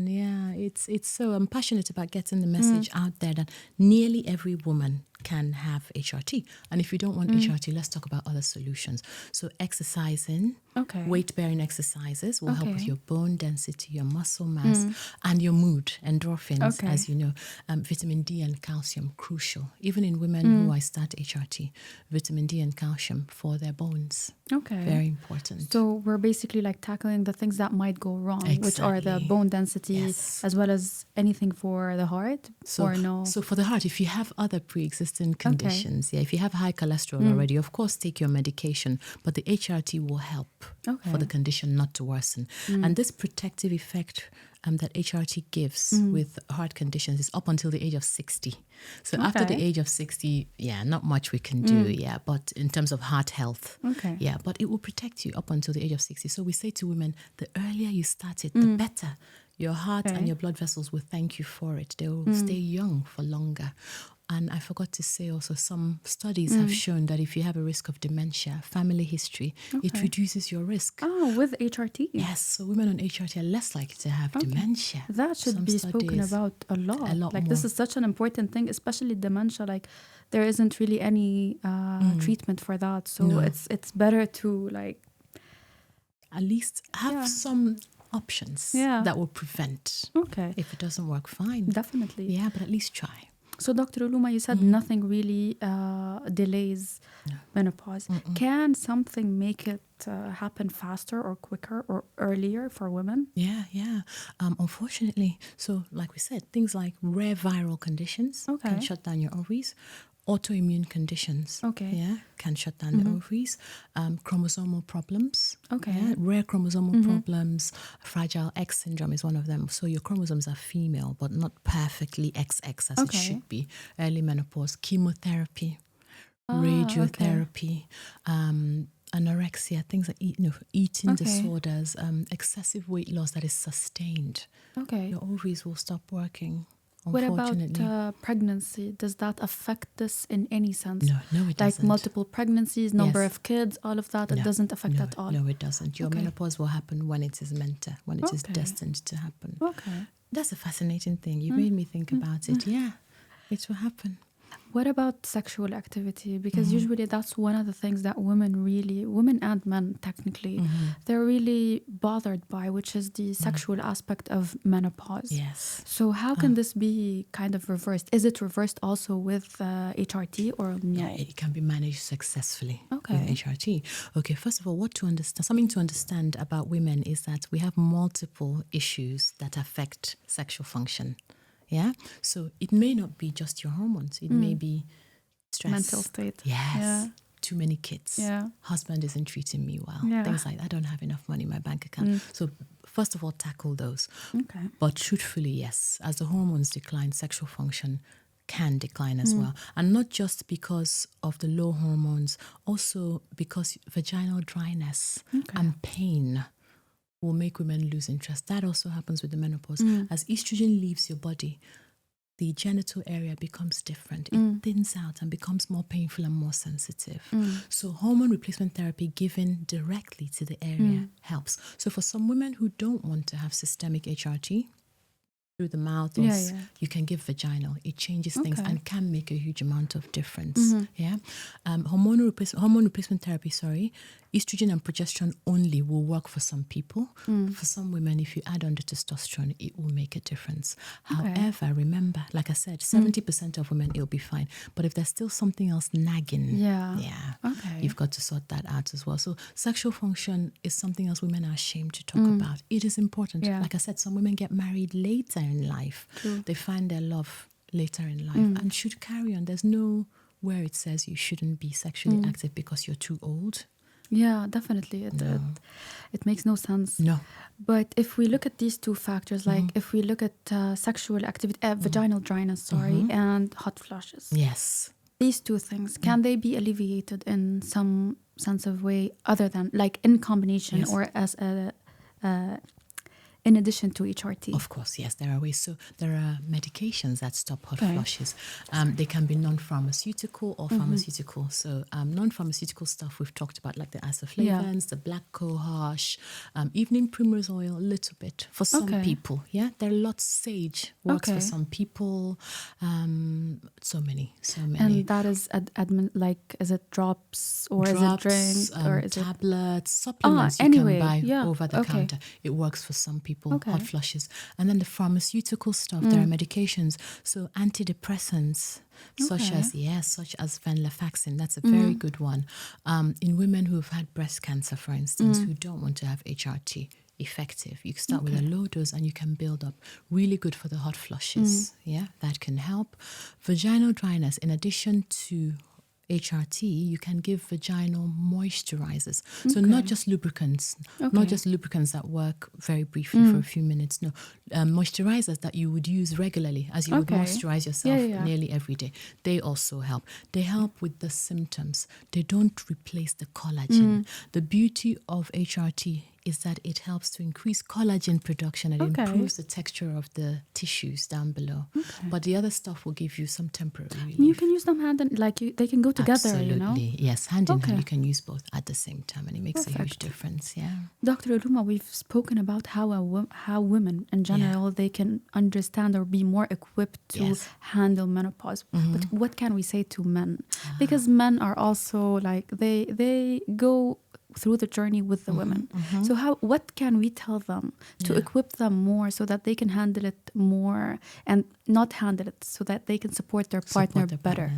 Speaker 2: Yeah, it's so. I'm passionate about getting the message out there that nearly every woman can have HRT. And if you don't want HRT, let's talk about other solutions. So exercising, weight-bearing exercises will help with your bone density, your muscle mass, and your mood, endorphins, as you know. Vitamin D and calcium, crucial. Even in women who I start HRT, vitamin D and calcium for their bones. Very important.
Speaker 1: So we're basically like tackling the things that might go wrong, which are the bone density, as well as anything for the heart, or no?
Speaker 2: So for the heart, if you have other pre-existing conditions, if you have high cholesterol already, of course, take your medication, but the HRT will help for the condition not to worsen. And this protective effect that HRT gives with heart conditions is up until the age of 60. So after the age of 60, not much we can do, but in terms of heart health, but it will protect you up until the age of 60. So we say to women, the earlier you start it, the better. Your heart and your blood vessels will thank you for it. They will stay young for longer. And I forgot to say also, some studies have shown that if you have a risk of dementia, family history, it reduces your risk.
Speaker 1: Oh, with HRT?
Speaker 2: Yes, so women on HRT are less likely to have dementia.
Speaker 1: That should be spoken about a lot. Like more. This is such an important thing, especially dementia. Like there isn't really any treatment for that. So it's better to like...
Speaker 2: at least have some options that will prevent. If it doesn't work, fine.
Speaker 1: Definitely.
Speaker 2: Yeah, but at least try.
Speaker 1: So, Dr. Uloma, you said nothing really delays menopause. Can something make it happen faster or quicker or earlier for women?
Speaker 2: Yeah. Unfortunately, so like we said, things like rare viral conditions can shut down your ovaries. Autoimmune conditions can shut down the ovaries. Chromosomal problems. Rare chromosomal problems. Fragile X syndrome is one of them. So your chromosomes are female, but not perfectly XX as it should be. Early menopause. Chemotherapy. Radiotherapy. Anorexia, things like eating disorders. Excessive weight loss that is sustained. Your ovaries will stop working.
Speaker 1: What about pregnancy? Does that affect this in any sense?
Speaker 2: No, it doesn't.
Speaker 1: Like multiple pregnancies, number of kids, all of that, it doesn't affect at all?
Speaker 2: No, it doesn't. Your menopause will happen when it is meant to, when it is destined to happen. That's a fascinating thing. You made me think about it. Yeah, it will happen.
Speaker 1: What about sexual activity? Because usually that's one of the things that women and men technically, they're really bothered by, which is the sexual aspect of menopause.
Speaker 2: Yes.
Speaker 1: So how can this be kind of reversed? Is it reversed also with HRT or no?
Speaker 2: Yeah, it can be managed successfully with HRT. Okay, first of all, something to understand about women is that we have multiple issues that affect sexual function. Yeah, so it may not be just your hormones. It may be stress,
Speaker 1: mental state.
Speaker 2: Yes, too many kids. Husband isn't treating me well. Things like that. I don't have enough money in my bank account. So first of all, tackle those. But truthfully, yes, as the hormones decline, sexual function can decline as well, and not just because of the low hormones, also because vaginal dryness and pain will make women lose interest. That also happens with the menopause. As estrogen leaves your body, the genital area becomes different. It thins out and becomes more painful and more sensitive. So hormone replacement therapy given directly to the area helps. So for some women who don't want to have systemic HRT, through the mouth, or you can give vaginal. It changes things and can make a huge amount of difference. Hormone replacement therapy, estrogen and progesterone only will work for some people. For some women, if you add on the testosterone, it will make a difference. However, remember, like I said, 70% of women, it'll be fine. But if there's still something else nagging, you've got to sort that out as well. So sexual function is something else women are ashamed to talk about. It is important. Like I said, some women get married later in life. They find their love later in life and should carry on. There's nowhere it says you shouldn't be sexually active because you're too old.
Speaker 1: Yeah, definitely. It makes no sense.
Speaker 2: No.
Speaker 1: But if we look at these two factors, like if we look at sexual activity, vaginal dryness, and hot flushes.
Speaker 2: Yes.
Speaker 1: These two things, can they be alleviated in some sense of way other than, like in combination or as in addition to HRT?
Speaker 2: Of course, yes, there are ways. So there are medications that stop hot flushes. They can be non-pharmaceutical or pharmaceutical. So non-pharmaceutical stuff we've talked about, like the isoflavins, the black cohosh, evening primrose oil, a little bit for some people. Yeah, there are lots. Sage works for some people. So many.
Speaker 1: And that is is it drops or is it drink or is
Speaker 2: tablets, supplements you can buy over the counter. It works for some people, hot flushes. And then the pharmaceutical stuff, there are medications. So antidepressants, such as venlafaxine, that's a very good one. In women who have had breast cancer, for instance, who don't want to have HRT, effective. You can start with a low dose and you can build up. Really good for the hot flushes. Yeah, that can help. Vaginal dryness, in addition to HRT, you can give vaginal moisturizers. So not just lubricants, not just lubricants that work very briefly for a few minutes. No, moisturizers that you would use regularly as you would moisturize yourself nearly every day. They also help. They help with the symptoms. They don't replace the collagen. The beauty of HRT is that it helps to increase collagen production and improves the texture of the tissues down below. But the other stuff will give you some temporary relief.
Speaker 1: You can use them hand in, they can go together,
Speaker 2: Absolutely.
Speaker 1: you know?
Speaker 2: Yes, hand in hand. You can use both at the same time and it makes a huge difference,
Speaker 1: Dr. Uloma, we've spoken about how women in general, they can understand or be more equipped to handle menopause. But what can we say to men? Because men are also they go through the journey with the women. So what can we tell them to equip them more so that they can handle it more and not handle it so that they can support their partner better?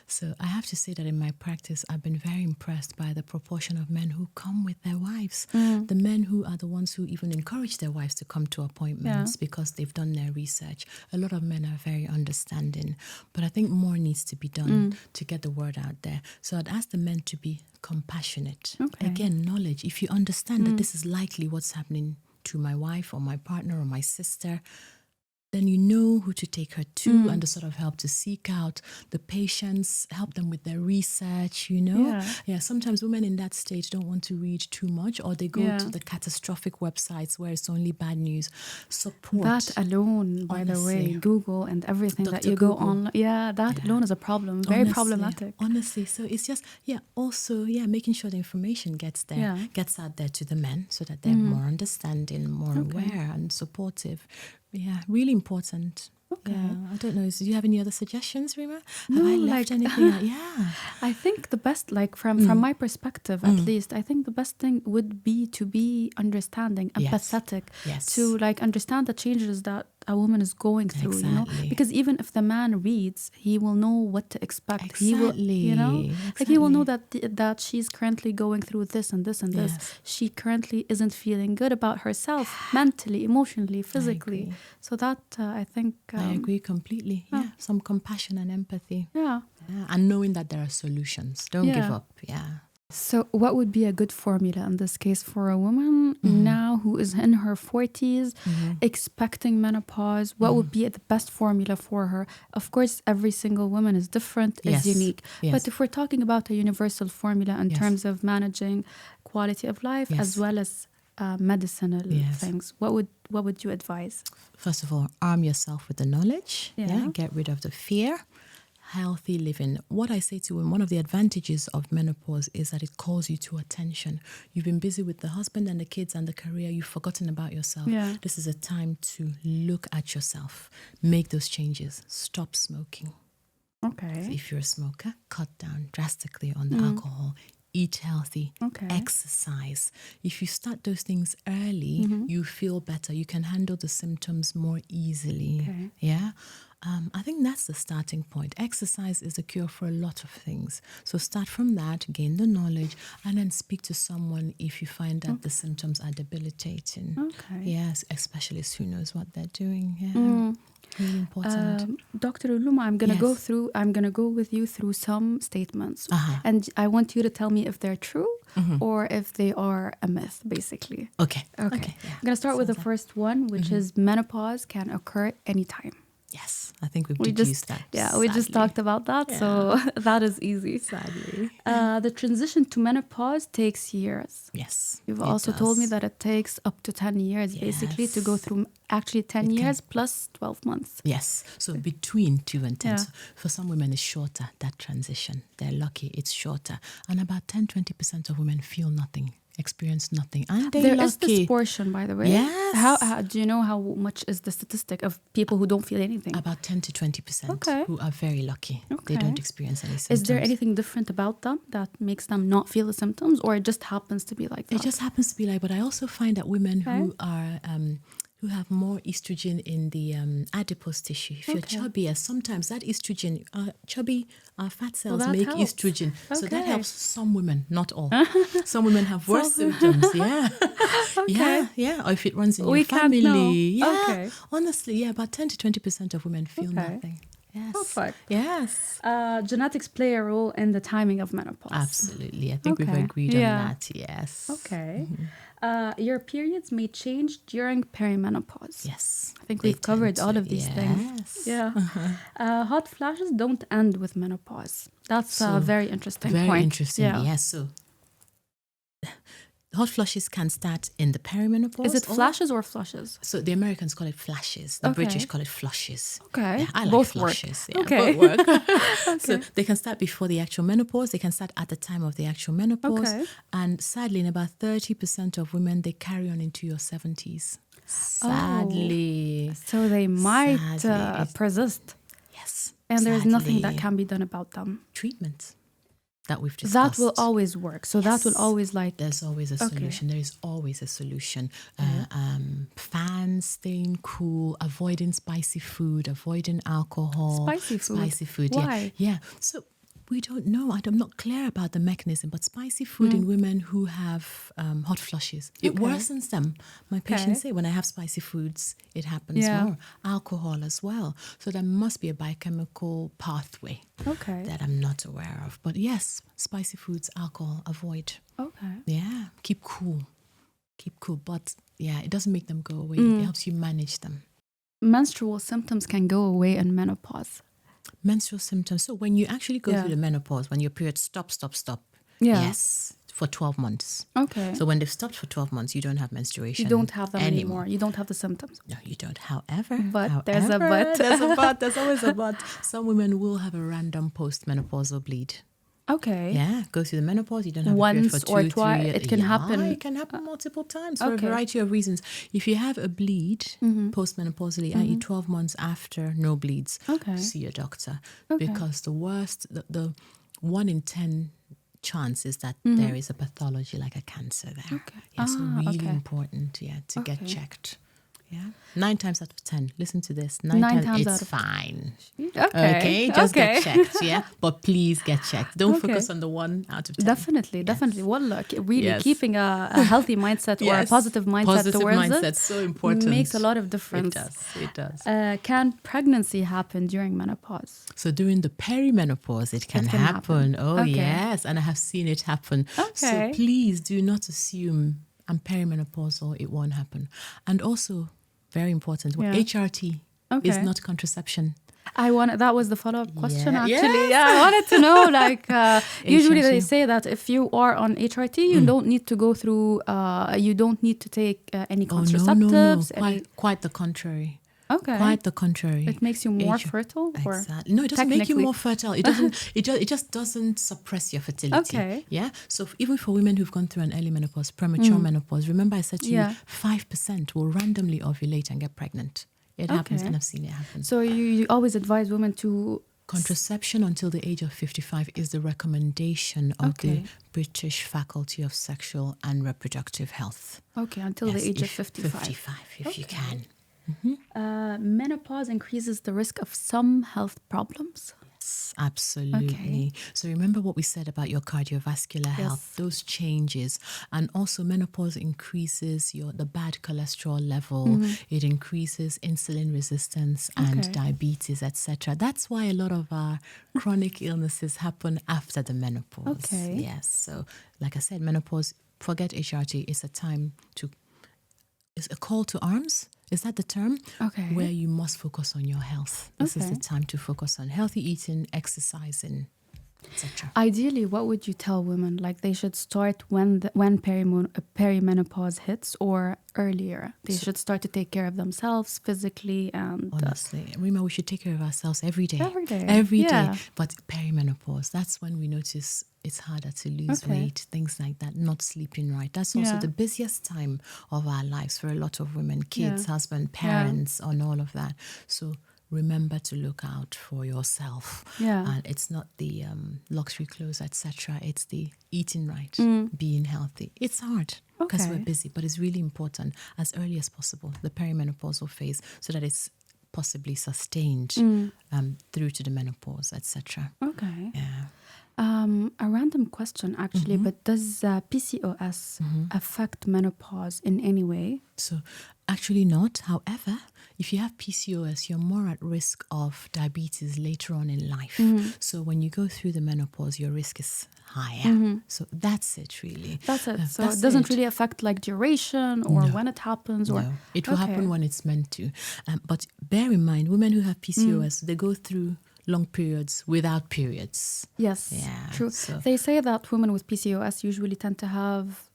Speaker 2: So I have to say that in my practice, I've been very impressed by the proportion of men who come with their wives. The men who are the ones who even encourage their wives to come to appointments because they've done their research. A lot of men are very understanding, but I think more needs to be done to get the word out there. So I'd ask the men to be compassionate. Again, knowledge. If you understand that this is likely what's happening to my wife or my partner or my sister, then you know who to take her to and the sort of help to seek out the patients, help them with their research, you know? Sometimes women in that stage don't want to read too much or they go to the catastrophic websites where it's only bad news. Support.
Speaker 1: That alone, by the way, Google and everything Dr. that you Google. Go on. That alone is a problem. Very problematic.
Speaker 2: Honestly. So it's just, making sure the information gets there, gets out there to the men so that they're more understanding, more aware and supportive. Yeah, really important. I don't know. Do you have any other suggestions, Rima? Have I left anything out?
Speaker 1: I think the best, from my perspective at least, I think the best thing would be to be understanding, empathetic, to understand the changes that a woman is going through, you know, because even if the man reads, he will know what to expect. He will, you know, he will know that she's currently going through this and this and this. She currently isn't feeling good about herself, mentally, emotionally, physically. So that I think
Speaker 2: I agree completely. Some compassion and empathy. And knowing that there are solutions. Don't give up.
Speaker 1: So what would be a good formula in this case for a woman now who is in her 40s, expecting menopause? What would be the best formula for her? Of course, every single woman is different, is unique. But if we're talking about a universal formula in terms of managing quality of life as well as medicinal things, what would you advise?
Speaker 2: First of all, arm yourself with the knowledge. Get rid of the fear. Healthy living. What I say to women, one of the advantages of menopause is that it calls you to attention. You've been busy with the husband and the kids and the career. You've forgotten about yourself. This is a time to look at yourself. Make those changes. Stop smoking. So if you're a smoker, cut down drastically on the alcohol. Eat healthy, exercise. If you start those things early, you feel better. You can handle the symptoms more easily. I think that's the starting point. Exercise is a cure for a lot of things. So start from that, gain the knowledge, and then speak to someone if you find that the symptoms are debilitating. Yes, a specialist who knows what they're doing. Really important.
Speaker 1: Dr. Uloma, I'm gonna go with you through some statements, and I want you to tell me if they're true or if they are a myth, basically.
Speaker 2: Okay.
Speaker 1: I'm gonna start with the first one, which is menopause can occur anytime.
Speaker 2: Yes, I think we've deduced that.
Speaker 1: Yeah, we just talked about that, so that is easy.
Speaker 2: Sadly.
Speaker 1: The transition to menopause takes years.
Speaker 2: Yes.
Speaker 1: You've also told me that it takes up to 10 years, basically, to go through actually 10 years plus 12 months.
Speaker 2: Yes, so between 2 and 10.
Speaker 1: Yeah.
Speaker 2: So for some women, it's shorter, that transition. They're lucky, it's shorter. And about 10-20% of women feel nothing, experience nothing. And they're
Speaker 1: There
Speaker 2: lucky.
Speaker 1: is this portion, by the way.
Speaker 2: Yes.
Speaker 1: How do you know how much is the statistic of people who don't feel anything?
Speaker 2: About 10 to 20% who are very lucky.
Speaker 1: Okay.
Speaker 2: They don't experience any symptoms.
Speaker 1: Is there anything different about them that makes them not feel the symptoms, or it just happens to be like that?
Speaker 2: It just happens to be like, but I also find that women who are who have more estrogen in the adipose tissue. If you're chubbier, sometimes that estrogen, our fat cells make helps. Estrogen. So that helps some women, not all. Some women have worse symptoms. Yeah. Yeah. Or if it runs in your family. Yeah. Honestly, about 10 to 20% of women feel nothing. Yes.
Speaker 1: Perfect.
Speaker 2: Yes.
Speaker 1: Genetics play a role in the timing of menopause.
Speaker 2: Absolutely. I think we've agreed on that. Yes.
Speaker 1: Okay. Your periods may change during perimenopause.
Speaker 2: Yes.
Speaker 1: I think we've covered all of these things. Yeah. Hot flashes don't end with menopause. That's a very interesting point.
Speaker 2: Very interesting. Yes. So hot flushes can start in the perimenopause.
Speaker 1: Is it flashes or flushes?
Speaker 2: So the Americans call it flashes. The British call it flushes.
Speaker 1: Okay.
Speaker 2: Yeah, I like
Speaker 1: both
Speaker 2: flushes.
Speaker 1: Work.
Speaker 2: Yeah, both work. So they can start before the actual menopause. They can start at the time of the actual menopause. And sadly, in about 30% of women, they carry on into your 70s. Sadly.
Speaker 1: So they might persist.
Speaker 2: Yes.
Speaker 1: And there's nothing that can be done about them.
Speaker 2: Treatment. That we've discussed.
Speaker 1: That will always work. So that will always
Speaker 2: There's always a solution. There is always a solution. Fans, staying cool, avoiding spicy food, avoiding alcohol.
Speaker 1: Spicy food?
Speaker 2: Why? Yeah. So we don't know. I'm not clear about the mechanism, but spicy food in women who have hot flushes, it worsens them. My patients say when I have spicy foods, it happens more. Alcohol as well. So there must be a biochemical pathway that I'm not aware of. But yes, spicy foods, alcohol, avoid.
Speaker 1: Okay.
Speaker 2: Yeah, keep cool. But it doesn't make them go away. It helps you manage them.
Speaker 1: Menstrual symptoms can go away in menopause.
Speaker 2: Menstrual symptoms. So when you actually go through the menopause, when your period stop. Yes, for 12 months.
Speaker 1: Okay.
Speaker 2: So when they've stopped for 12 months, you don't have menstruation.
Speaker 1: You don't have them anymore. You don't have the symptoms.
Speaker 2: No, you don't. However,
Speaker 1: there's a but.
Speaker 2: There's a but. There's always a but. Some women will have a random postmenopausal bleed.
Speaker 1: Okay.
Speaker 2: Yeah, go through the menopause. You don't have
Speaker 1: once
Speaker 2: a period for 2
Speaker 1: or twice.
Speaker 2: 3 years.
Speaker 1: It can happen.
Speaker 2: It can happen multiple times for a variety of reasons. If you have a bleed postmenopausally, i.e., 12 months after no bleeds, see your doctor because the worst, the 1 in 10 chance is that there is a pathology like a cancer there.
Speaker 1: Okay.
Speaker 2: Yeah, so really important. To get checked. Yeah. 9 times out of 10. Listen to this. 9 times it's fine. Okay. Just get checked. Yeah. But please get checked. Don't focus on the 1 out of 10.
Speaker 1: Definitely. Well, look, really keeping a healthy mindset or a positive mindset towards it.
Speaker 2: So important.
Speaker 1: Makes a lot of difference.
Speaker 2: It does.
Speaker 1: Can pregnancy happen during menopause?
Speaker 2: So during the perimenopause, it can happen. Oh, yes. And I have seen it happen. So please do not assume I'm perimenopausal, it won't happen. And also, very important, HRT is not contraception.
Speaker 1: That was the follow-up question, actually. Yeah, I wanted to know, usually they say that if you are on HRT, you don't need to go through, you don't need to take any contraceptives.
Speaker 2: No. Quite the contrary.
Speaker 1: Okay.
Speaker 2: Quite the contrary.
Speaker 1: It makes you more fertile?
Speaker 2: Exactly. No, it doesn't make you more fertile. It doesn't. It just doesn't suppress your fertility.
Speaker 1: Okay.
Speaker 2: Yeah. So even for women who've gone through an early menopause, premature menopause, remember I said to you, 5% will randomly ovulate and get pregnant. It happens, and I've seen it happen.
Speaker 1: So you always advise women to...
Speaker 2: Contraception until the age of 55 is the recommendation of the British Faculty of Sexual and Reproductive Health.
Speaker 1: Okay, until the age of 55.
Speaker 2: 55, if you can.
Speaker 1: Menopause increases the risk of some health problems.
Speaker 2: Yes, absolutely. So remember what we said about your cardiovascular health, those changes. And also menopause increases the bad cholesterol level. It increases insulin resistance and diabetes, etc. That's why a lot of our chronic illnesses happen after the menopause. Yes. So like I said, menopause, forget HRT, it's a time to... It's a call to arms. Is that the term?
Speaker 1: Okay.
Speaker 2: Where you must focus on your health. This is
Speaker 1: Okay.
Speaker 2: the time to focus on healthy eating, exercising, etc.
Speaker 1: Ideally, what would you tell women? Like they should start when perimenopause hits, or earlier? They should start to take care of themselves physically and
Speaker 2: honestly, remember, we should take care of ourselves every day.
Speaker 1: Every day.
Speaker 2: Every day.
Speaker 1: Yeah.
Speaker 2: But perimenopause, that's when we notice it's harder to lose weight, things like that, not sleeping right. That's also the busiest time of our lives for a lot of women, kids, husband, parents, and all of that. So remember to look out for yourself. And it's not the luxury clothes, etc. It's the eating right, being healthy. It's hard because we're busy, but it's really important as early as possible, the perimenopausal phase, so that it's possibly sustained through to the menopause, etc.
Speaker 1: Okay.
Speaker 2: Yeah.
Speaker 1: A random question, actually, but does PCOS affect menopause in any way?
Speaker 2: So actually not. However, if you have PCOS, you're more at risk of diabetes later on in life. So when you go through the menopause, your risk is higher. So that's it, really.
Speaker 1: That's it. So it doesn't really affect like duration or when it happens? Or
Speaker 2: No, it will happen when it's meant to. But bear in mind, women who have PCOS, they go through long periods without periods.
Speaker 1: Yes,
Speaker 2: yeah,
Speaker 1: true.
Speaker 2: So.
Speaker 1: They say that women with PCOS usually tend to have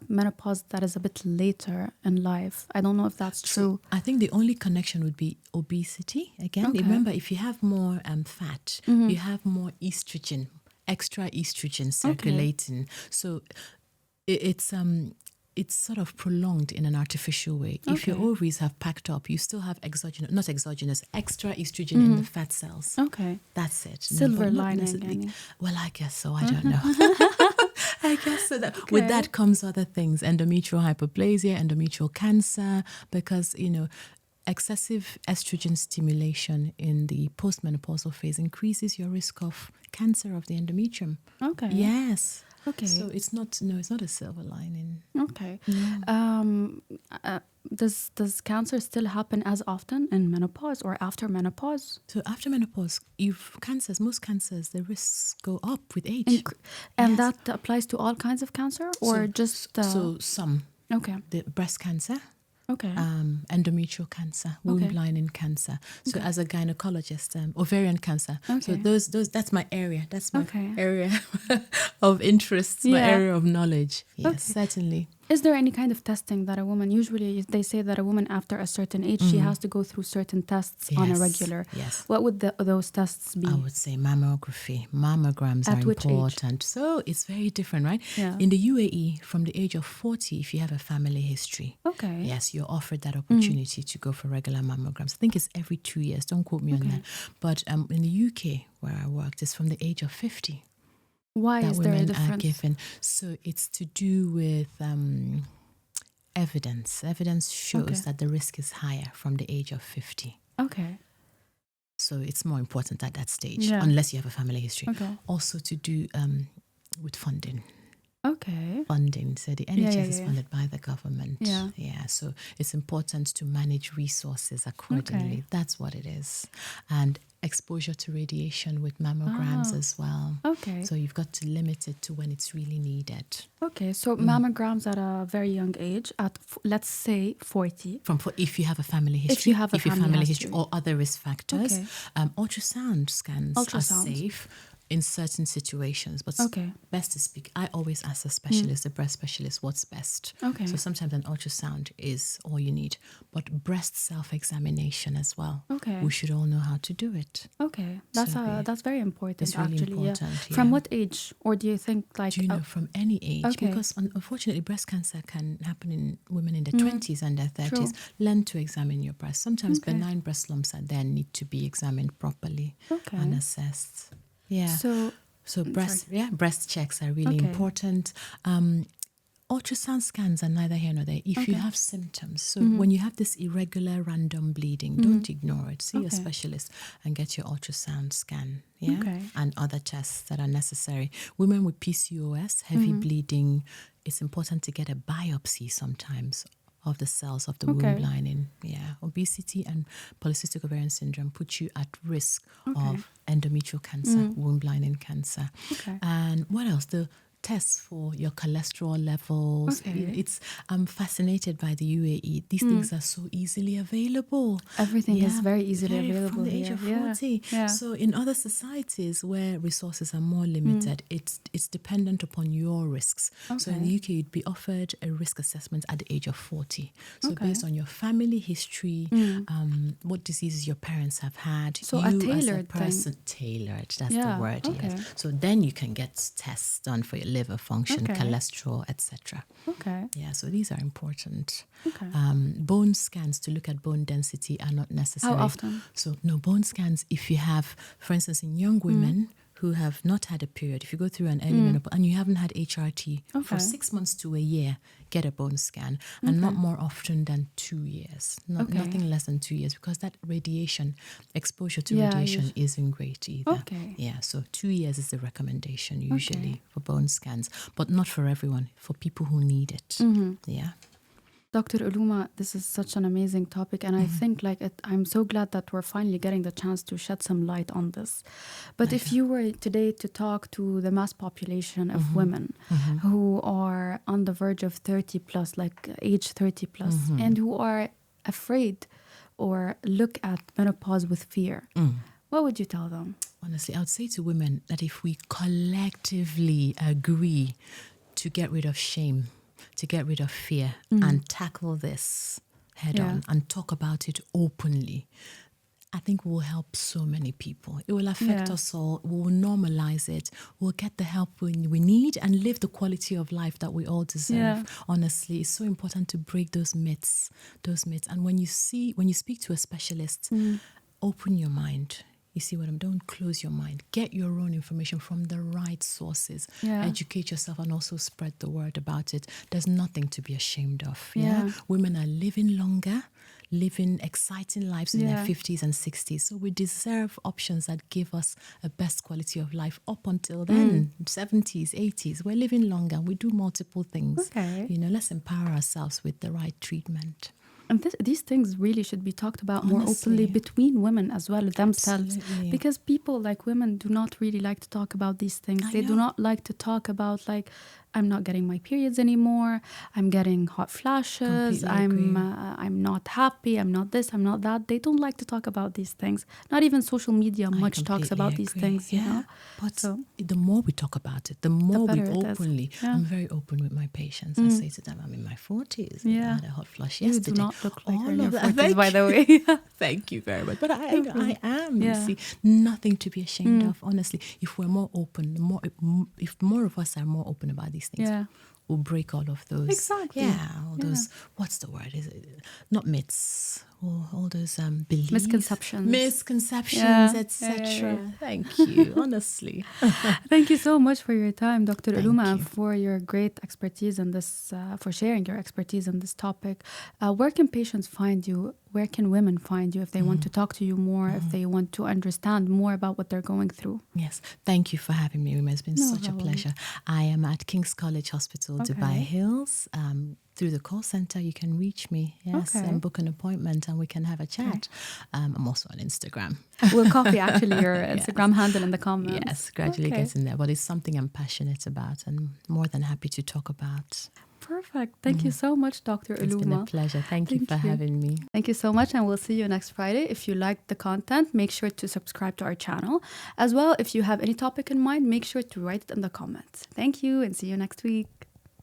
Speaker 1: menopause that is a bit later in life. I don't know if that's true.
Speaker 2: I think the only connection would be obesity. Again, remember, if you have more fat, you have more estrogen, extra estrogen circulating. So it's sort of prolonged in an artificial way. If your ovaries have packed up, you still have extra estrogen in the fat cells.
Speaker 1: Okay.
Speaker 2: That's it.
Speaker 1: Silver lining.
Speaker 2: Well, I guess so. I don't know. I guess so. With that comes other things, endometrial hyperplasia, endometrial cancer, because, excessive estrogen stimulation in the postmenopausal phase increases your risk of cancer of the endometrium.
Speaker 1: Okay.
Speaker 2: Yes.
Speaker 1: Okay.
Speaker 2: So it's not a silver lining.
Speaker 1: Okay. Does cancer still happen as often in menopause or after menopause?
Speaker 2: So after menopause, most cancers, the risks go up with age.
Speaker 1: And that applies to all kinds of cancer, or
Speaker 2: so some.
Speaker 1: Okay.
Speaker 2: The breast cancer.
Speaker 1: Okay.
Speaker 2: Endometrial cancer, womb lining cancer. So as a gynecologist, ovarian cancer. So those that's my area. That's my area of interest, my area of knowledge. Yes, certainly.
Speaker 1: Is there any kind of testing that a woman, usually they say that a woman after a certain age, she has to go through certain tests on a regular.
Speaker 2: Yes.
Speaker 1: What would those tests be?
Speaker 2: I would say mammography. Mammograms are important. So it's very different, right?
Speaker 1: Yeah.
Speaker 2: In the UAE, from the age of 40, if you have a family history, yes, you're offered that opportunity to go for regular mammograms. I think it's every 2 years. Don't quote me on that. But in the UK, where I worked, it's from the age of 50.
Speaker 1: Why is there a difference?
Speaker 2: Are given. So it's to do with evidence. Evidence shows that the risk is higher from the age of 50.
Speaker 1: Okay.
Speaker 2: So it's more important at that stage, unless you have a family history.
Speaker 1: Okay.
Speaker 2: Also to do with funding.
Speaker 1: Okay.
Speaker 2: Funding. So the NHS is funded by the government. Yeah. So it's important to manage resources accordingly.
Speaker 1: Okay.
Speaker 2: That's what it is. And exposure to radiation with mammograms as well.
Speaker 1: Okay.
Speaker 2: So you've got to limit it to when it's really needed.
Speaker 1: Okay. So mammograms at a very young age, at let's say 40.
Speaker 2: If you have a family history.
Speaker 1: If you have a family history
Speaker 2: or other risk factors. Ultrasound scans are safe in certain situations, but best to speak. I always ask a specialist, a breast specialist, what's best.
Speaker 1: Okay.
Speaker 2: So sometimes an ultrasound is all you need, but breast self-examination as well.
Speaker 1: Okay.
Speaker 2: We should all know how to do it.
Speaker 1: Okay, that's very important.
Speaker 2: It's really
Speaker 1: actually.
Speaker 2: important.
Speaker 1: Yeah. From what age, or do you think like?
Speaker 2: Do you know, from any age? Because unfortunately, breast cancer can happen in women in their 20s and their 30s. True. Learn to examine your breast. Sometimes benign breast lumps are there, need to be examined properly and assessed. Yeah. So breast checks are really important. Ultrasound scans are neither here nor there. If you have symptoms, so when you have this irregular random bleeding, don't ignore it. See a specialist and get your ultrasound scan. Yeah. Okay. And other tests that are necessary. Women with PCOS, heavy bleeding, it's important to get a biopsy sometimes of the cells of the womb lining. Yeah. Obesity and polycystic ovarian syndrome put you at risk of endometrial cancer, womb lining cancer. Okay. And what else? tests for your cholesterol levels.
Speaker 1: Okay.
Speaker 2: I'm fascinated by the UAE. These things are so easily available.
Speaker 1: Everything is very easily available
Speaker 2: from the
Speaker 1: here.
Speaker 2: age of 40.
Speaker 1: Yeah.
Speaker 2: So in other societies where resources are more limited, it's dependent upon your risks. So in the UK, you'd be offered a risk assessment at the age of 40. So based on your family history, what diseases your parents have had,
Speaker 1: So
Speaker 2: you
Speaker 1: a
Speaker 2: as a
Speaker 1: tailored
Speaker 2: person, tailored, that's the word, yes. So then you can get tests done for your liver function, cholesterol, etc.
Speaker 1: Okay.
Speaker 2: Yeah, so these are important.
Speaker 1: Okay.
Speaker 2: Bone scans to look at bone density are not necessary.
Speaker 1: How often?
Speaker 2: So no, bone scans, if you have, for instance, in young women who have not had a period, if you go through an early menopause and you haven't had HRT for 6 months to a year, get a bone scan, and not more often than 2 years, nothing less than 2 years, because that radiation, exposure to radiation isn't great either.
Speaker 1: Okay.
Speaker 2: Yeah, so 2 years is the recommendation usually for bone scans, but not for everyone, for people who need it. Yeah.
Speaker 1: Dr. Uloma, this is such an amazing topic, and I think I'm so glad that we're finally getting the chance to shed some light on this. But if you were today to talk to the mass population of women who are on the verge of 30 plus, like age 30 plus, and who are afraid or look at menopause with fear, what would you tell them?
Speaker 2: Honestly, I would say to women that if we collectively agree to get rid of shame, to get rid of fear and tackle this head on and talk about it openly, I think we'll help so many people. It will affect us all. We'll normalize it. We'll get the help we need and live the quality of life that we all deserve. Honestly, it's so important to break those myths. And when you speak to a specialist, open your mind. You see what I'm doing? Don't close your mind. Get your own information from the right sources. Educate yourself and also spread the word about it. There's nothing to be ashamed of. Women are living longer, living exciting lives in their 50s and 60s. So we deserve options that give us a best quality of life up until then, 70s, 80s. We're living longer. We do multiple things. Let's empower ourselves with the right treatment.
Speaker 1: And these things really should be talked about more openly between women as well themselves.
Speaker 2: Absolutely.
Speaker 1: Because people like women do not really like to talk about these things. They do not like to talk about like, I'm not getting my periods anymore. I'm getting hot flashes. I'm not happy. I'm not this. I'm not that. They don't like to talk about these things. Not even social media much talks about these things. You know.
Speaker 2: But the more we talk about it, the more we openly. I'm very open with my patients. I say to them, I'm in my 40s. I had a hot flush yesterday.
Speaker 1: You do not look like you're in your
Speaker 2: that.
Speaker 1: 40s, by the way.
Speaker 2: Thank you very much. But I am. You see, nothing to be ashamed of. Honestly, if we're more open, if more of us are more open about these things, we'll break all of those.
Speaker 1: Exactly.
Speaker 2: Those. What's the word? Is it not myths? All those beliefs,
Speaker 1: misconceptions,
Speaker 2: etc. Thank you. Honestly,
Speaker 1: thank you so much for your time, Dr. Aluma, and for your great expertise in this. For sharing your expertise on this topic. Where can patients find you? Where can women find you if they want to talk to you more? If they want to understand more about what they're going through?
Speaker 2: Yes, thank you for having me, Rima. It's been such a pleasure. I am at King's College Hospital, Dubai Hills. Through the call center, you can reach me, and book an appointment, and we can have a chat. I'm also on Instagram.
Speaker 1: We'll copy actually your Instagram handle in the comments.
Speaker 2: Yes, gradually getting there, but it's something I'm passionate about and more than happy to talk about.
Speaker 1: Perfect. Thank you so much, Dr. Uloma.
Speaker 2: It's been a pleasure. Thank you for having me.
Speaker 1: Thank you so much, and we'll see you next Friday. If you liked the content, make sure to subscribe to our channel. As well, if you have any topic in mind, make sure to write it in the comments. Thank you, and see you next week.